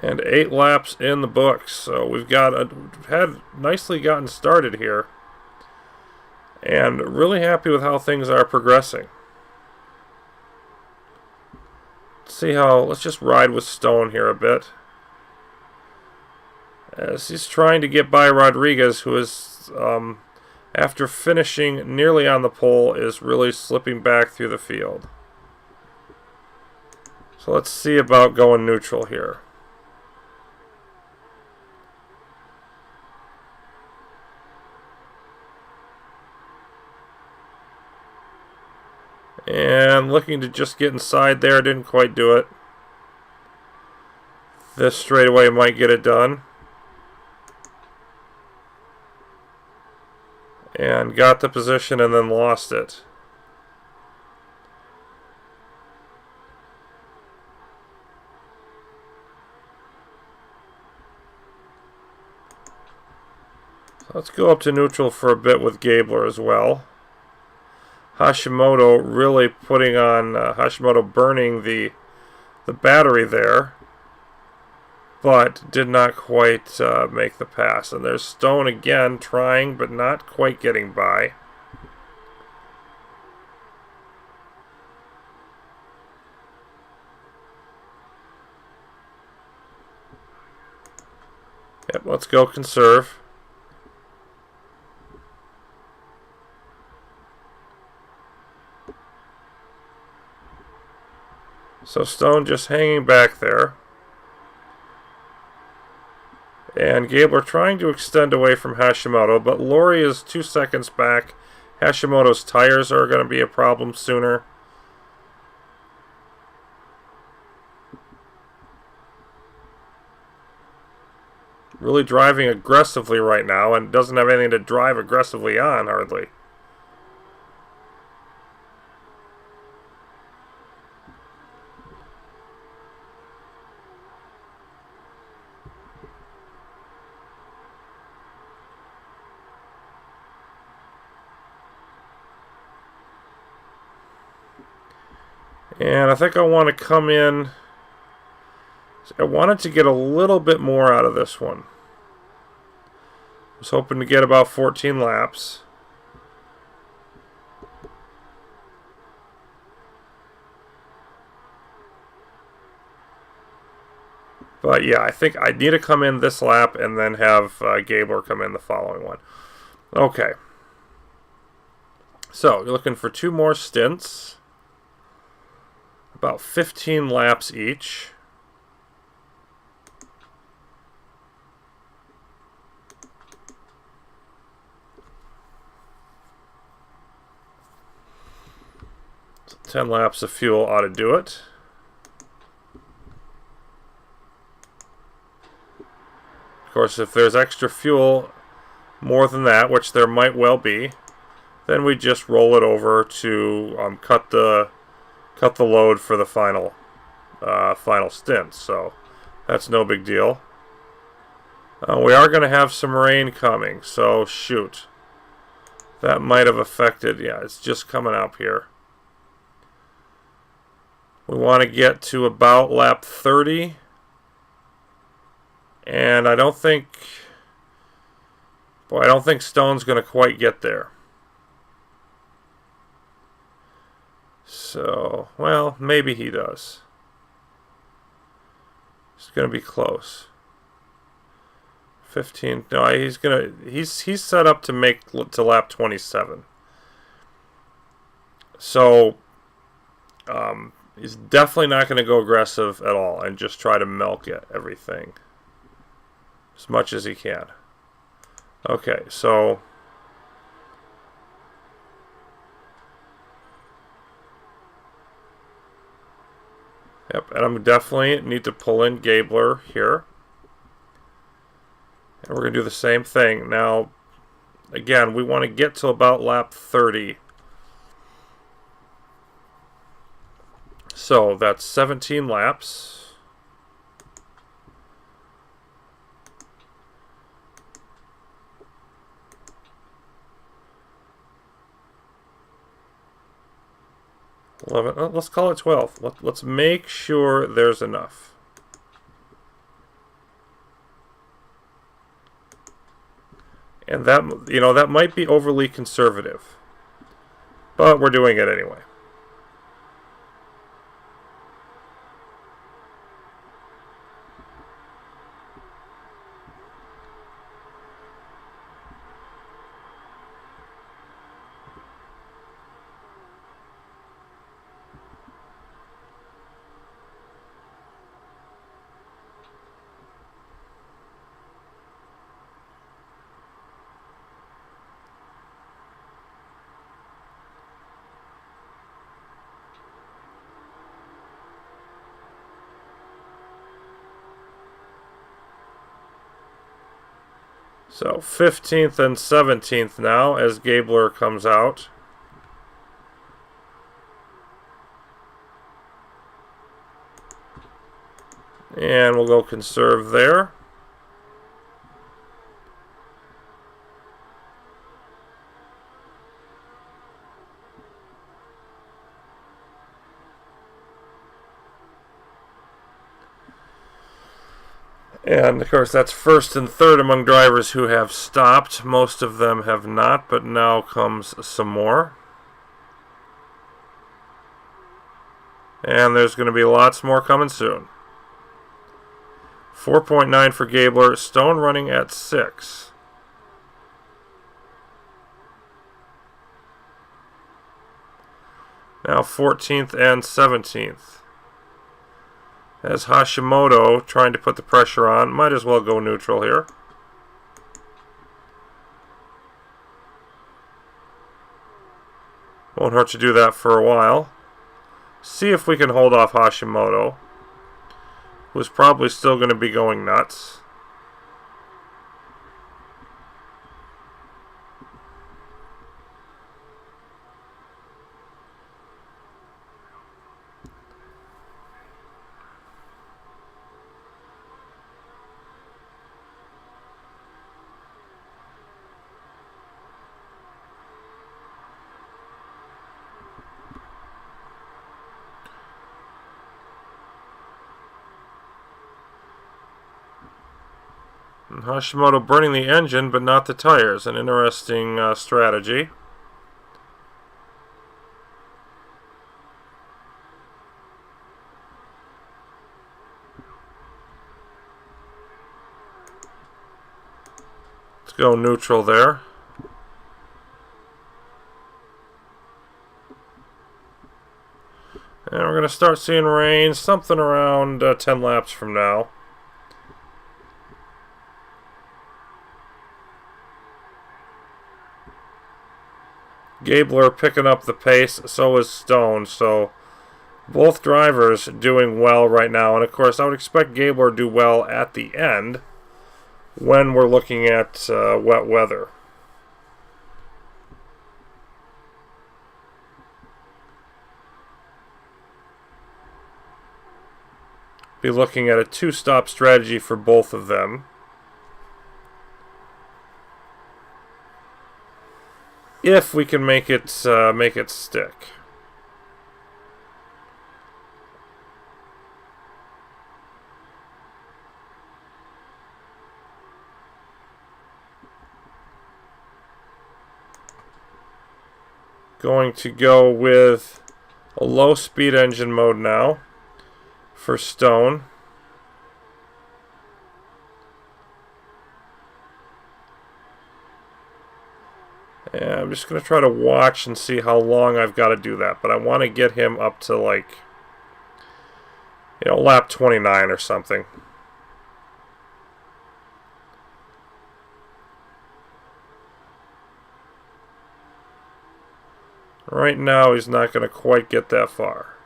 And 8 laps in the books, so we've had nicely gotten started here, and really happy with how things are progressing. Let's just ride with Stone here a bit, as he's trying to get by Rodriguez, who is, after finishing nearly on the pole, is really slipping back through the field. So let's see about going neutral here. And looking to just get inside there, didn't quite do it. This straightaway might get it done. And got the position and then lost it. So let's go up to neutral for a bit with Gabler as well. Hashimoto really putting on, Hashimoto burning the battery there, but did not quite make the pass. And there's Stone again trying, but not quite getting by. Yep, let's go conserve. So Stone just hanging back there. And Gabler trying to extend away from Hashimoto, but Lori is 2 seconds back. Hashimoto's tires are going to be a problem sooner. Really driving aggressively right now, and doesn't have anything to drive aggressively on, hardly. And I think I want to come in. I wanted to get a little bit more out of this one. I was hoping to get about 14 laps. But yeah, I think I need to come in this lap and then have Gabler come in the following one. Okay. So, you're looking for 2 more stints. About 15 laps each. So 10 laps of fuel ought to do it. Of course, if there's extra fuel, more than that, which there might well be, then we just roll it over to cut the load for the final stint. So that's no big deal. We are going to have some rain coming, so shoot. That might have affected, yeah, it's just coming up here. We want to get to about lap 30. And I don't think Stone's going to quite get there. So, well, maybe he does. It's going to be close. 15. No, he's set up to make to lap 27. So, he's definitely not going to go aggressive at all and just try to milk everything. as much as he can. Okay, so yep, and I'm definitely need to pull in Gabler here. And we're going to do the same thing. Now, again, we want to get to about lap 30. So that's 17 laps. Let's call it 12. Let's make sure there's enough. And that, you know, that might be overly conservative, but we're doing it anyway. So 15th and 17th now as Gabler comes out. And we'll go conserve there. And, of course, that's first and third among drivers who have stopped. Most of them have not, but now comes some more. And there's going to be lots more coming soon. 4.9 for Gabler. Stone running at 6. Now 14th and 17th. As Hashimoto trying to put the pressure on. Might as well go neutral here. Won't hurt to do that for a while. See if we can hold off Hashimoto, who's probably still going to be going nuts. Hashimoto burning the engine, but not the tires. An interesting strategy. Let's go neutral there. And we're going to start seeing rain something around 10 laps from now. Gabler picking up the pace, so is Stone. So both drivers doing well right now. And of course, I would expect Gabler to do well at the end when we're looking at wet weather. Be looking at a two-stop strategy for both of them. If we can make it stick. Going to go with a low-speed engine mode now for Stone. And I'm just going to try to watch and see how long I've got to do that. But I want to get him up to, like, you know, lap 29 or something. Right now, he's not going to quite get that far.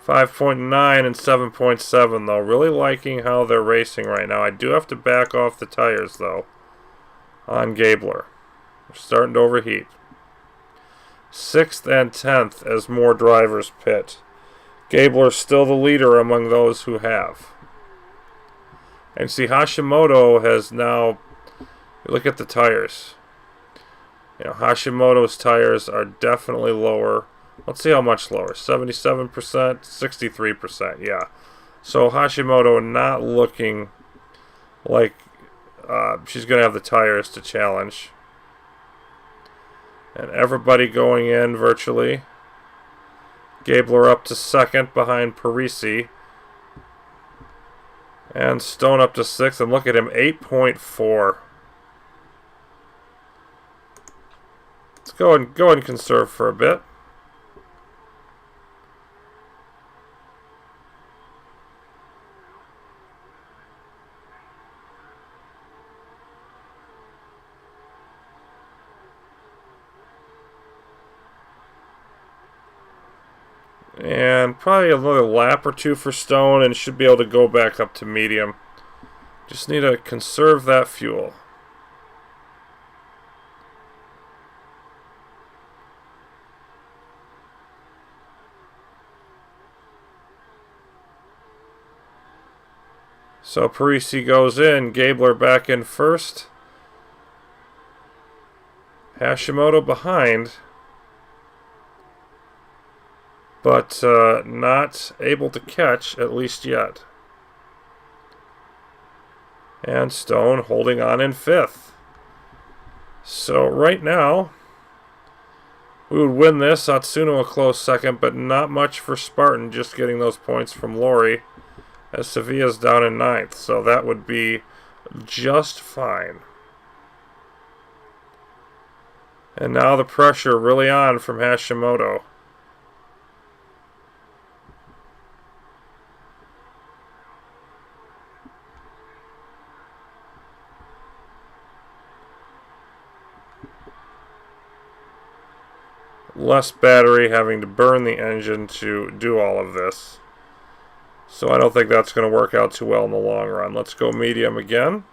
.9 and 7.7 though. Really liking how they're racing right now. I do have to back off the tires though on Gabler. They're starting to overheat. 6th and 10th as more drivers pit. Gabler's still the leader among those who have. And see, Hashimoto has now, look at the tires. You know, Hashimoto's tires are definitely lower. Let's see how much lower. 77%, 63%, yeah. So Hashimoto not looking like she's going to have the tires to challenge. And everybody going in virtually. Gabler up to 2nd behind Parisi. And Stone up to 6th. And look at him, 8.4. Let's go and conserve for a bit. And probably another lap or two for Stone, and should be able to go back up to medium. Just need to conserve that fuel. So Parisi goes in, Gabler back in first. Hashimoto behind. But not able to catch, at least yet. And Stone holding on in 5th. So right now, we would win this. Atsuno a close 2nd, but not much for Spartan, just getting those points from Lori, as Sevilla's down in 9th. So that would be just fine. And now the pressure really on from Hashimoto. Less battery, having to burn the engine to do all of this. So I don't think that's going to work out too well in the long run. Let's go medium again.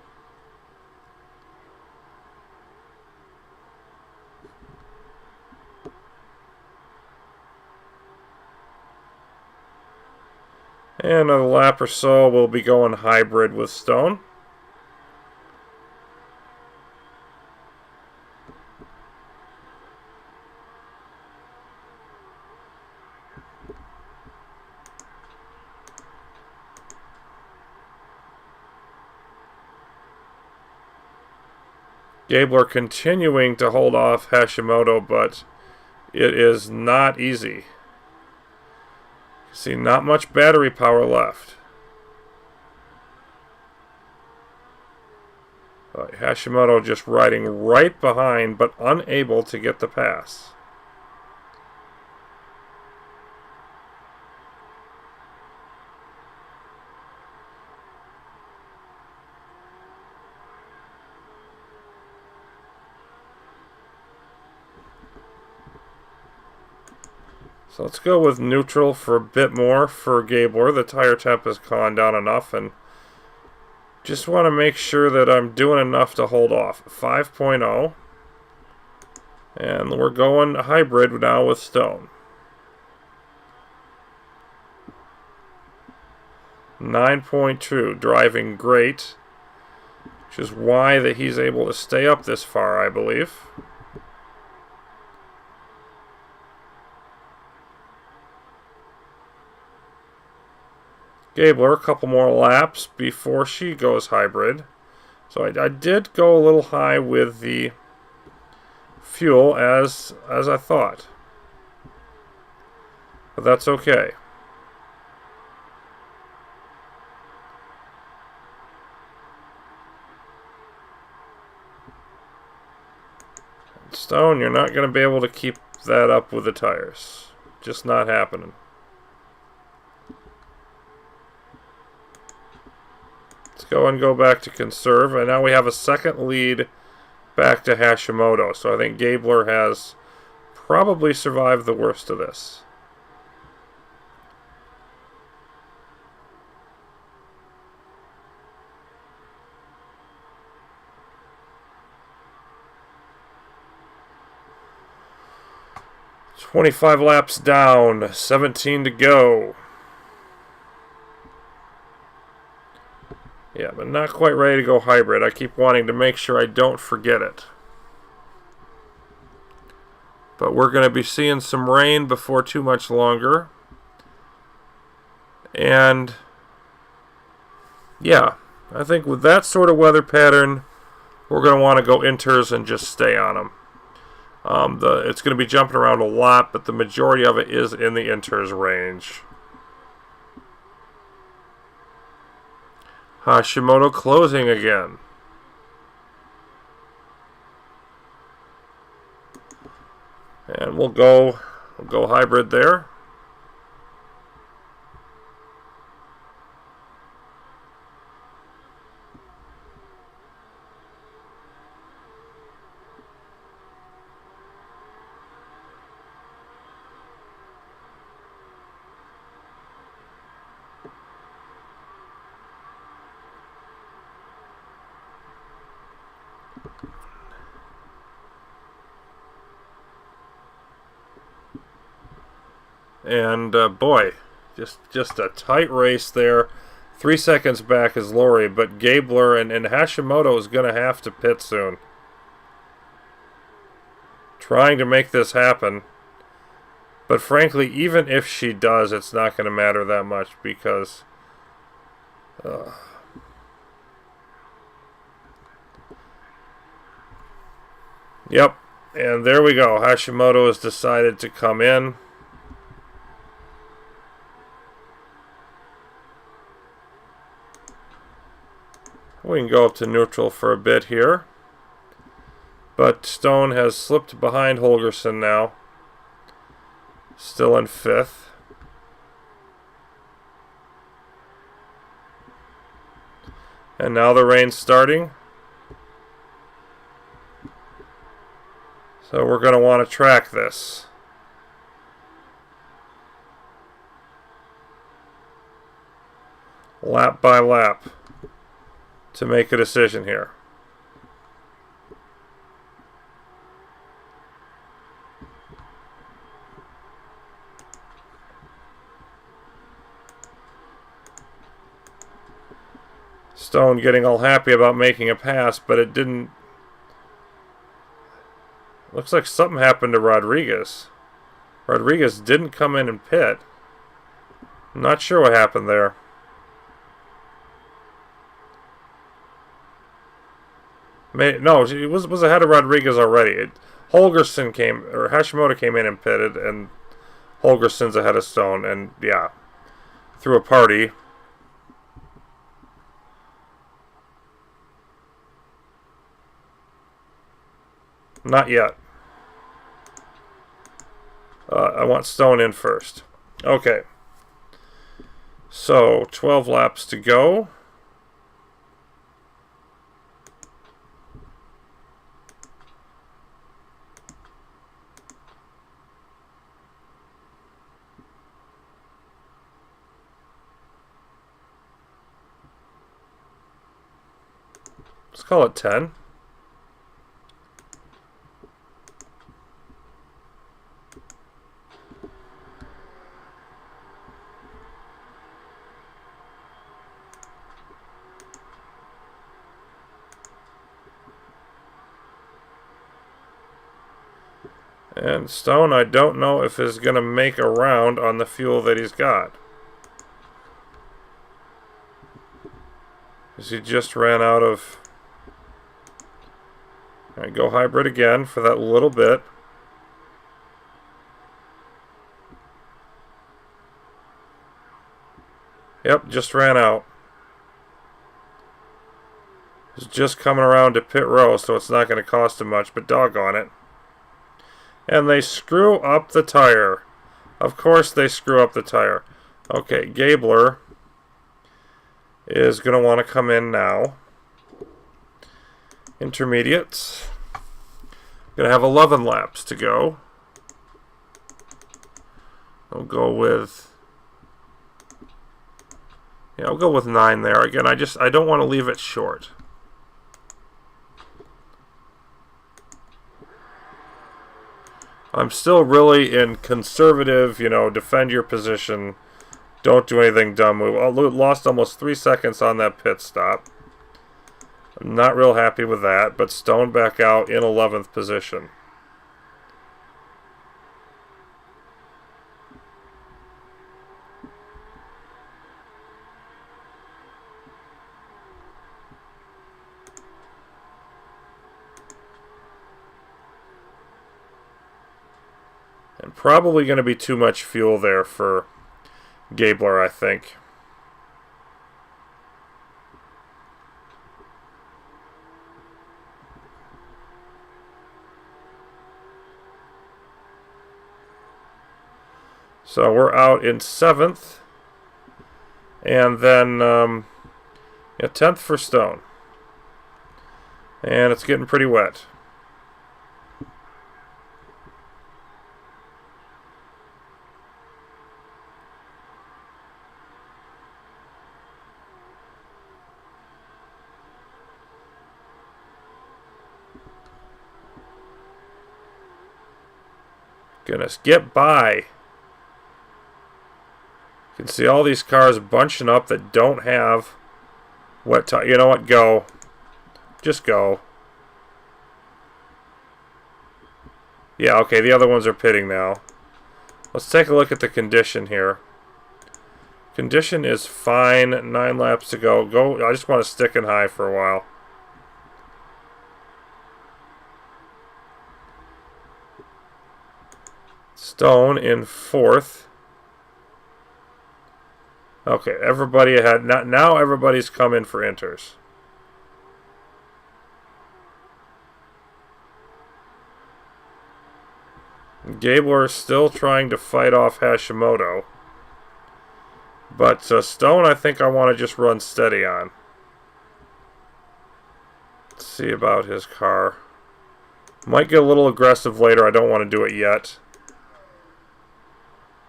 And another lap or so, we'll be going hybrid with Stone. Gabler continuing to hold off Hashimoto, but it is not easy. See, not much battery power left. Hashimoto just riding right behind, but unable to get the pass. So let's go with neutral for a bit more for Gabler. The tire temp has gone down enough, and just want to make sure that I'm doing enough to hold off. 5.0. And we're going hybrid now with Stone. 9.2, driving great, which is why that he's able to stay up this far, I believe. Gabler, a couple more laps before she goes hybrid. So I did go a little high with the fuel as I thought. But that's okay. Stone, you're not going to be able to keep that up with the tires. Just not happening. go back to conserve. And now we have a second lead back to Hashimoto. So I think Gabler has probably survived the worst of this. "25 laps down, 17 to go." Yeah, but not quite ready to go hybrid. I keep wanting to make sure I don't forget it. But we're going to be seeing some rain before too much longer. And yeah, I think with that sort of weather pattern, we're going to want to go inters and just stay on them. It's going to be jumping around a lot, but the majority of it is in the inters range. Hashimoto closing again. And we'll go hybrid there. And boy, just a tight race there. 3 seconds back is Lori, but Gabler and Hashimoto is going to have to pit soon. Trying to make this happen. But frankly, even if she does, it's not going to matter that much because... Yep, and there we go. Hashimoto has decided to come in. We can go up to neutral for a bit here. But Stone has slipped behind Holgerson now. Still in 5th. And now the rain's starting. So we're going to want to track this. Lap by lap to make a decision here. Stone getting all happy about making a pass, but it didn't. Looks like something happened to Rodriguez. Rodriguez didn't come in and pit. I'm not sure what happened there. No, he was ahead of Rodriguez already. Hashimoto came in and pitted, and Holgerson's ahead of Stone, and yeah, threw a party. Not yet. I want Stone in first. Okay. So, 12 laps to go. Let's call it 10. And Stone, I don't know if is going to make a round on the fuel that he's got. Because he just ran out of... All right, go hybrid again for that little bit. Yep, just ran out. He's just coming around to pit row, so it's not going to cost him much, but doggone it. And they screw up the tire. Of course they screw up the tire. Okay, Gabler is going to want to come in now. Intermediate. Going to have 11 laps to go. I'll go with... Yeah, I'll go with 9 there. Again, I don't want to leave it short. I'm still really in conservative, defend your position. Don't do anything dumb. We lost almost 3 seconds on that pit stop. I'm not real happy with that, but Stone back out in 11th position. And probably going to be too much fuel there for Gabler, I think. So we're out in 7th. And then 10th for Stone. And it's getting pretty wet. Goodness, get by. You can see all these cars bunching up that don't have wet tires. You know what? Go. Just go. Yeah, okay, the other ones are pitting now. Let's take a look at the condition here. Condition is fine. 9 laps to go. Go. I just want to stick in high for a while. Stone in 4th. Okay, everybody ahead. Now everybody's come in for inters. Gabler is still trying to fight off Hashimoto. But Stone, I think I want to just run steady on. Let's see about his car. Might get a little aggressive later. I don't want to do it yet.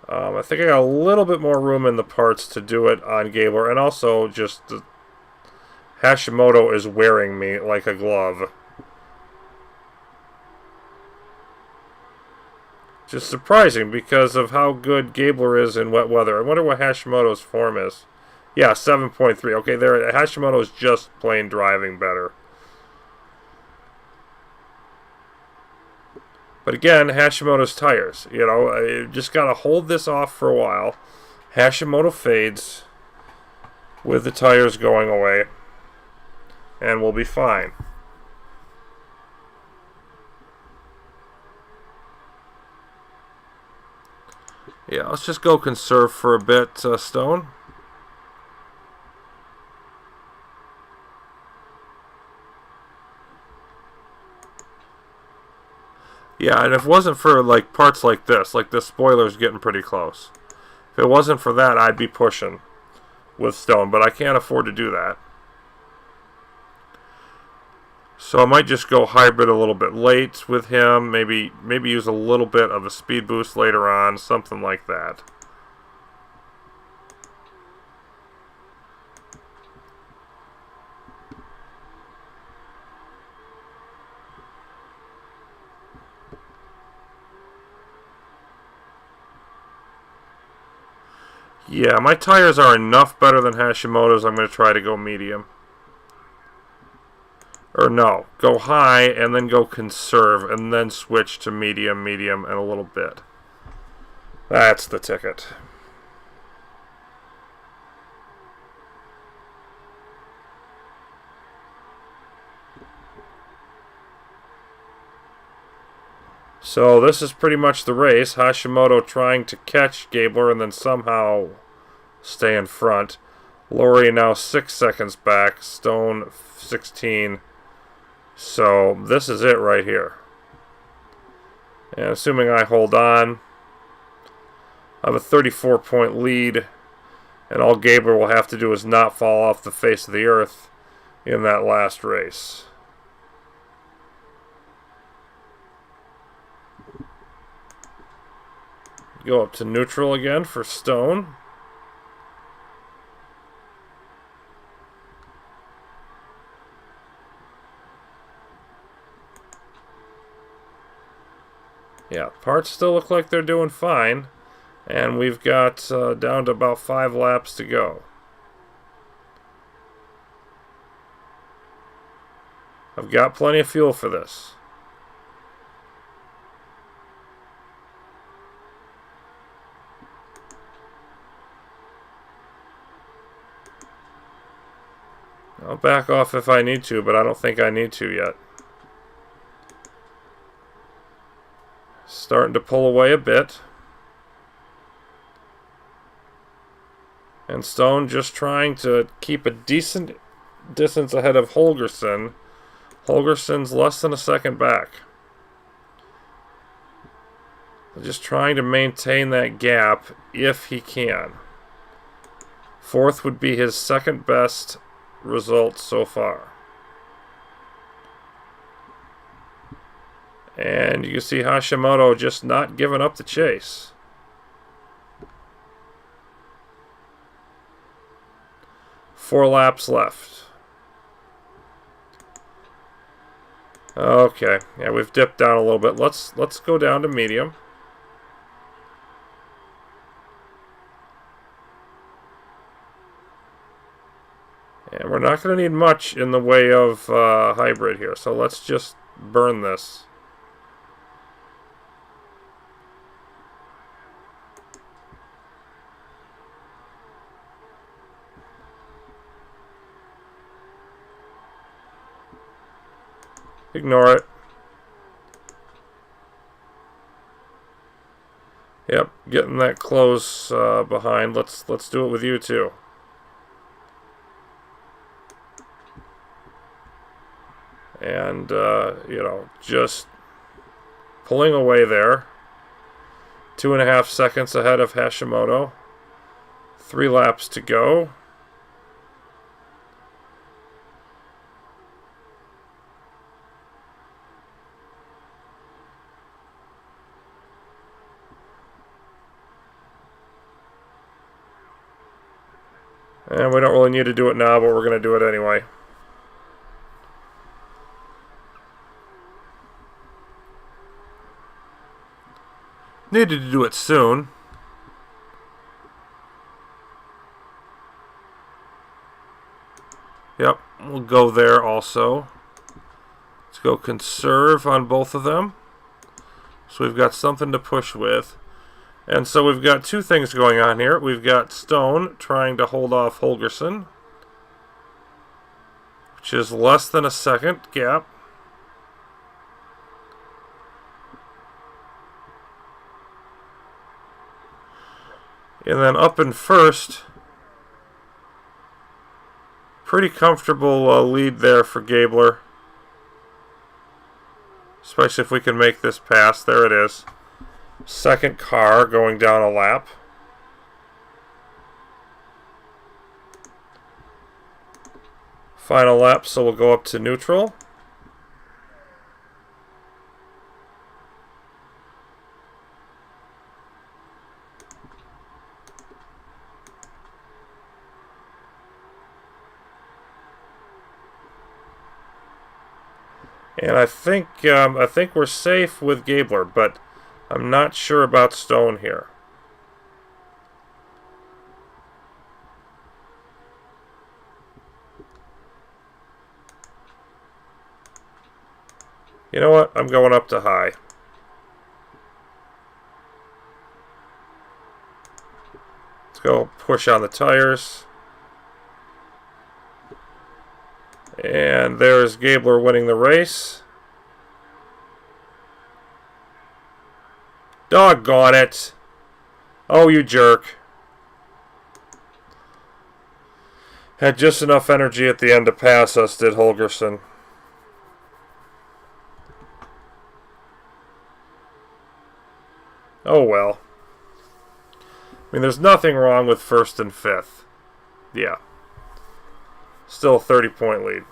I think I got a little bit more room in the parts to do it on Gabler. And also just Hashimoto is wearing me like a glove. Just surprising because of how good Gabler is in wet weather. I wonder what Hashimoto's form is. Yeah, 7.3. Okay, there. Hashimoto is just plain driving better. But again, Hashimoto's tires. You just got to hold this off for a while. Hashimoto fades with the tires going away. And we'll be fine. Yeah, let's just go conserve for a bit, Stone. Yeah, and if it wasn't for parts like this spoiler's getting pretty close. If it wasn't for that, I'd be pushing with Stone, but I can't afford to do that. So I might just go hybrid a little bit late with him, maybe use a little bit of a speed boost later on, something like that. Yeah, my tires are enough better than Hashimoto's. I'm going to try to go medium. Or no, go high and then go conserve and then switch to medium, medium, and a little bit. That's the ticket. So this is pretty much the race. Hashimoto trying to catch Gabler and then somehow stay in front. Laurie now 6 seconds back. Stone 16. So this is it right here. And assuming I hold on, I have a 34-point lead. And all Gabler will have to do is not fall off the face of the earth in that last race. Go up to neutral again for Stone. Yeah, parts still look like they're doing fine. And we've got down to about 5 laps to go. I've got plenty of fuel for this. I'll back off if I need to, but I don't think I need to yet. Starting to pull away a bit. And Stone just trying to keep a decent distance ahead of Holgersen. Holgersen's less than a second back. Just trying to maintain that gap if he can. Fourth would be his second best result so far. And you can see Hashimoto just not giving up the chase. Four laps left. Okay, yeah, we've dipped down a little bit. Let's go down to medium. And we're not going to need much in the way of hybrid here, so let's just burn this. Ignore it. Yep, getting that close behind. Let's do it with you too. And you know, just pulling away there. 2.5 seconds ahead of Hashimoto. 3 laps to go. And we don't really need to do it now, but we're going to do it anyway. Needed to do it soon. Yep, we'll go there also. Let's go conserve on both of them. So we've got something to push with. And so we've got 2 things going on here. We've got Stone trying to hold off Holgersen, which is less than a second gap. And then up in first, pretty comfortable lead there for Gabler. Especially if we can make this pass. There it is. Second car going down a lap. Final lap, so we'll go up to neutral. And I think we're safe with Gabler, but I'm not sure about Stone here. You know what? I'm going up to high. Let's go push on the tires. And there's Gabler winning the race. Doggone it. Oh, you jerk. Had just enough energy at the end to pass us, did Holgersen. Oh well. I mean, there's nothing wrong with first and fifth. Yeah. Still a 30-point lead.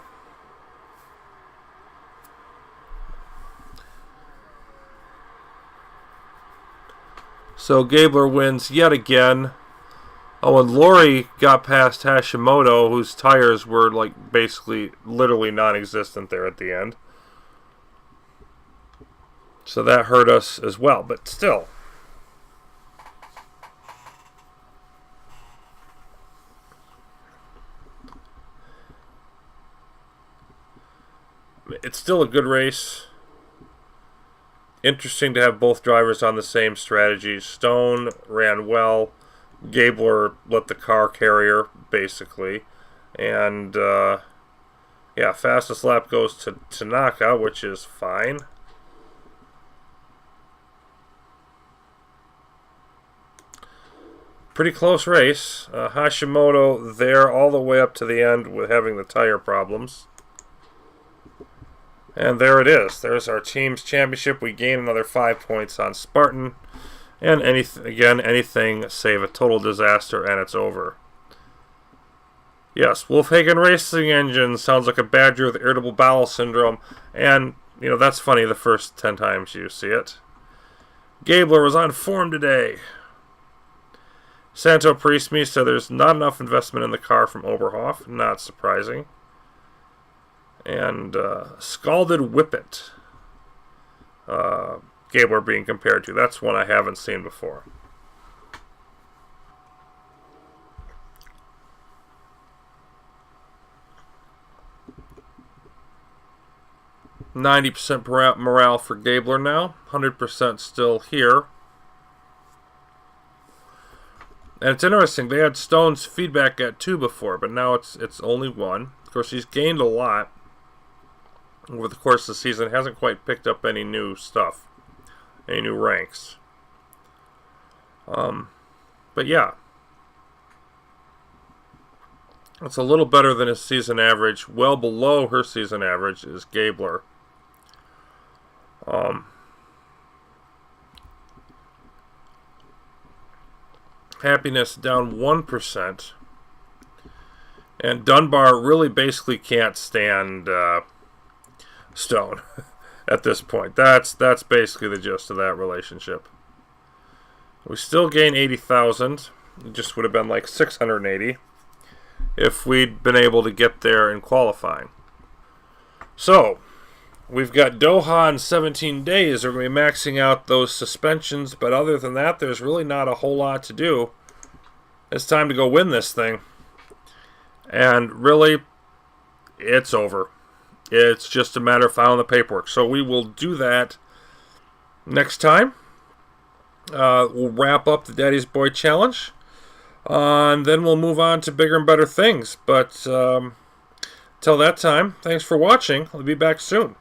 So Gabler wins yet again. Oh, and Lori got past Hashimoto, whose tires were like basically literally non-existent there at the end. So that hurt us as well, but still. It's still a good race. Interesting to have both drivers on the same strategy. Stone ran well. Gabler let the car carry her, basically. And, yeah, fastest lap goes to Tanaka, which is fine. Pretty close race. Hashimoto there all the way up to the end with having the tire problems. And there it is. There's our team's championship. We gain another 5 points on Spartan. And anything save a total disaster, and it's over. Yes, Wolfhagen Racing Engine sounds like a badger with irritable bowel syndrome. And, you know, that's funny the first 10 times you see it. Gabler was on form today. Santo Priestme said there's not enough investment in the car from Oberhof. Not surprising. And Scalded Whippet. Gabler being compared to. That's one I haven't seen before. %90 morale for Gabler now. 100% still here. And it's interesting, they had Stone's feedback at 2 before, but now it's only 1. Of course, he's gained a lot over the course of the season. Hasn't quite picked up any new stuff, any new ranks. But yeah, it's a little better than his season average. Well below her season average is Gabler. Happiness down 1%. And Dunbar really basically can't stand Stone at this point. That's basically the gist of that relationship. We still gain 80,000. It just would have been like 680 if we'd been able to get there in qualifying. So, we've got Doha in 17 days. We're going to be maxing out those suspensions, but other than that, there's really not a whole lot to do. It's time to go win this thing. And really, it's over. It's just a matter of filing the paperwork. So we will do that next time. We'll wrap up the Daddy's Boy Challenge. And then we'll move on to bigger and better things. But till that time, thanks for watching. I'll be back soon.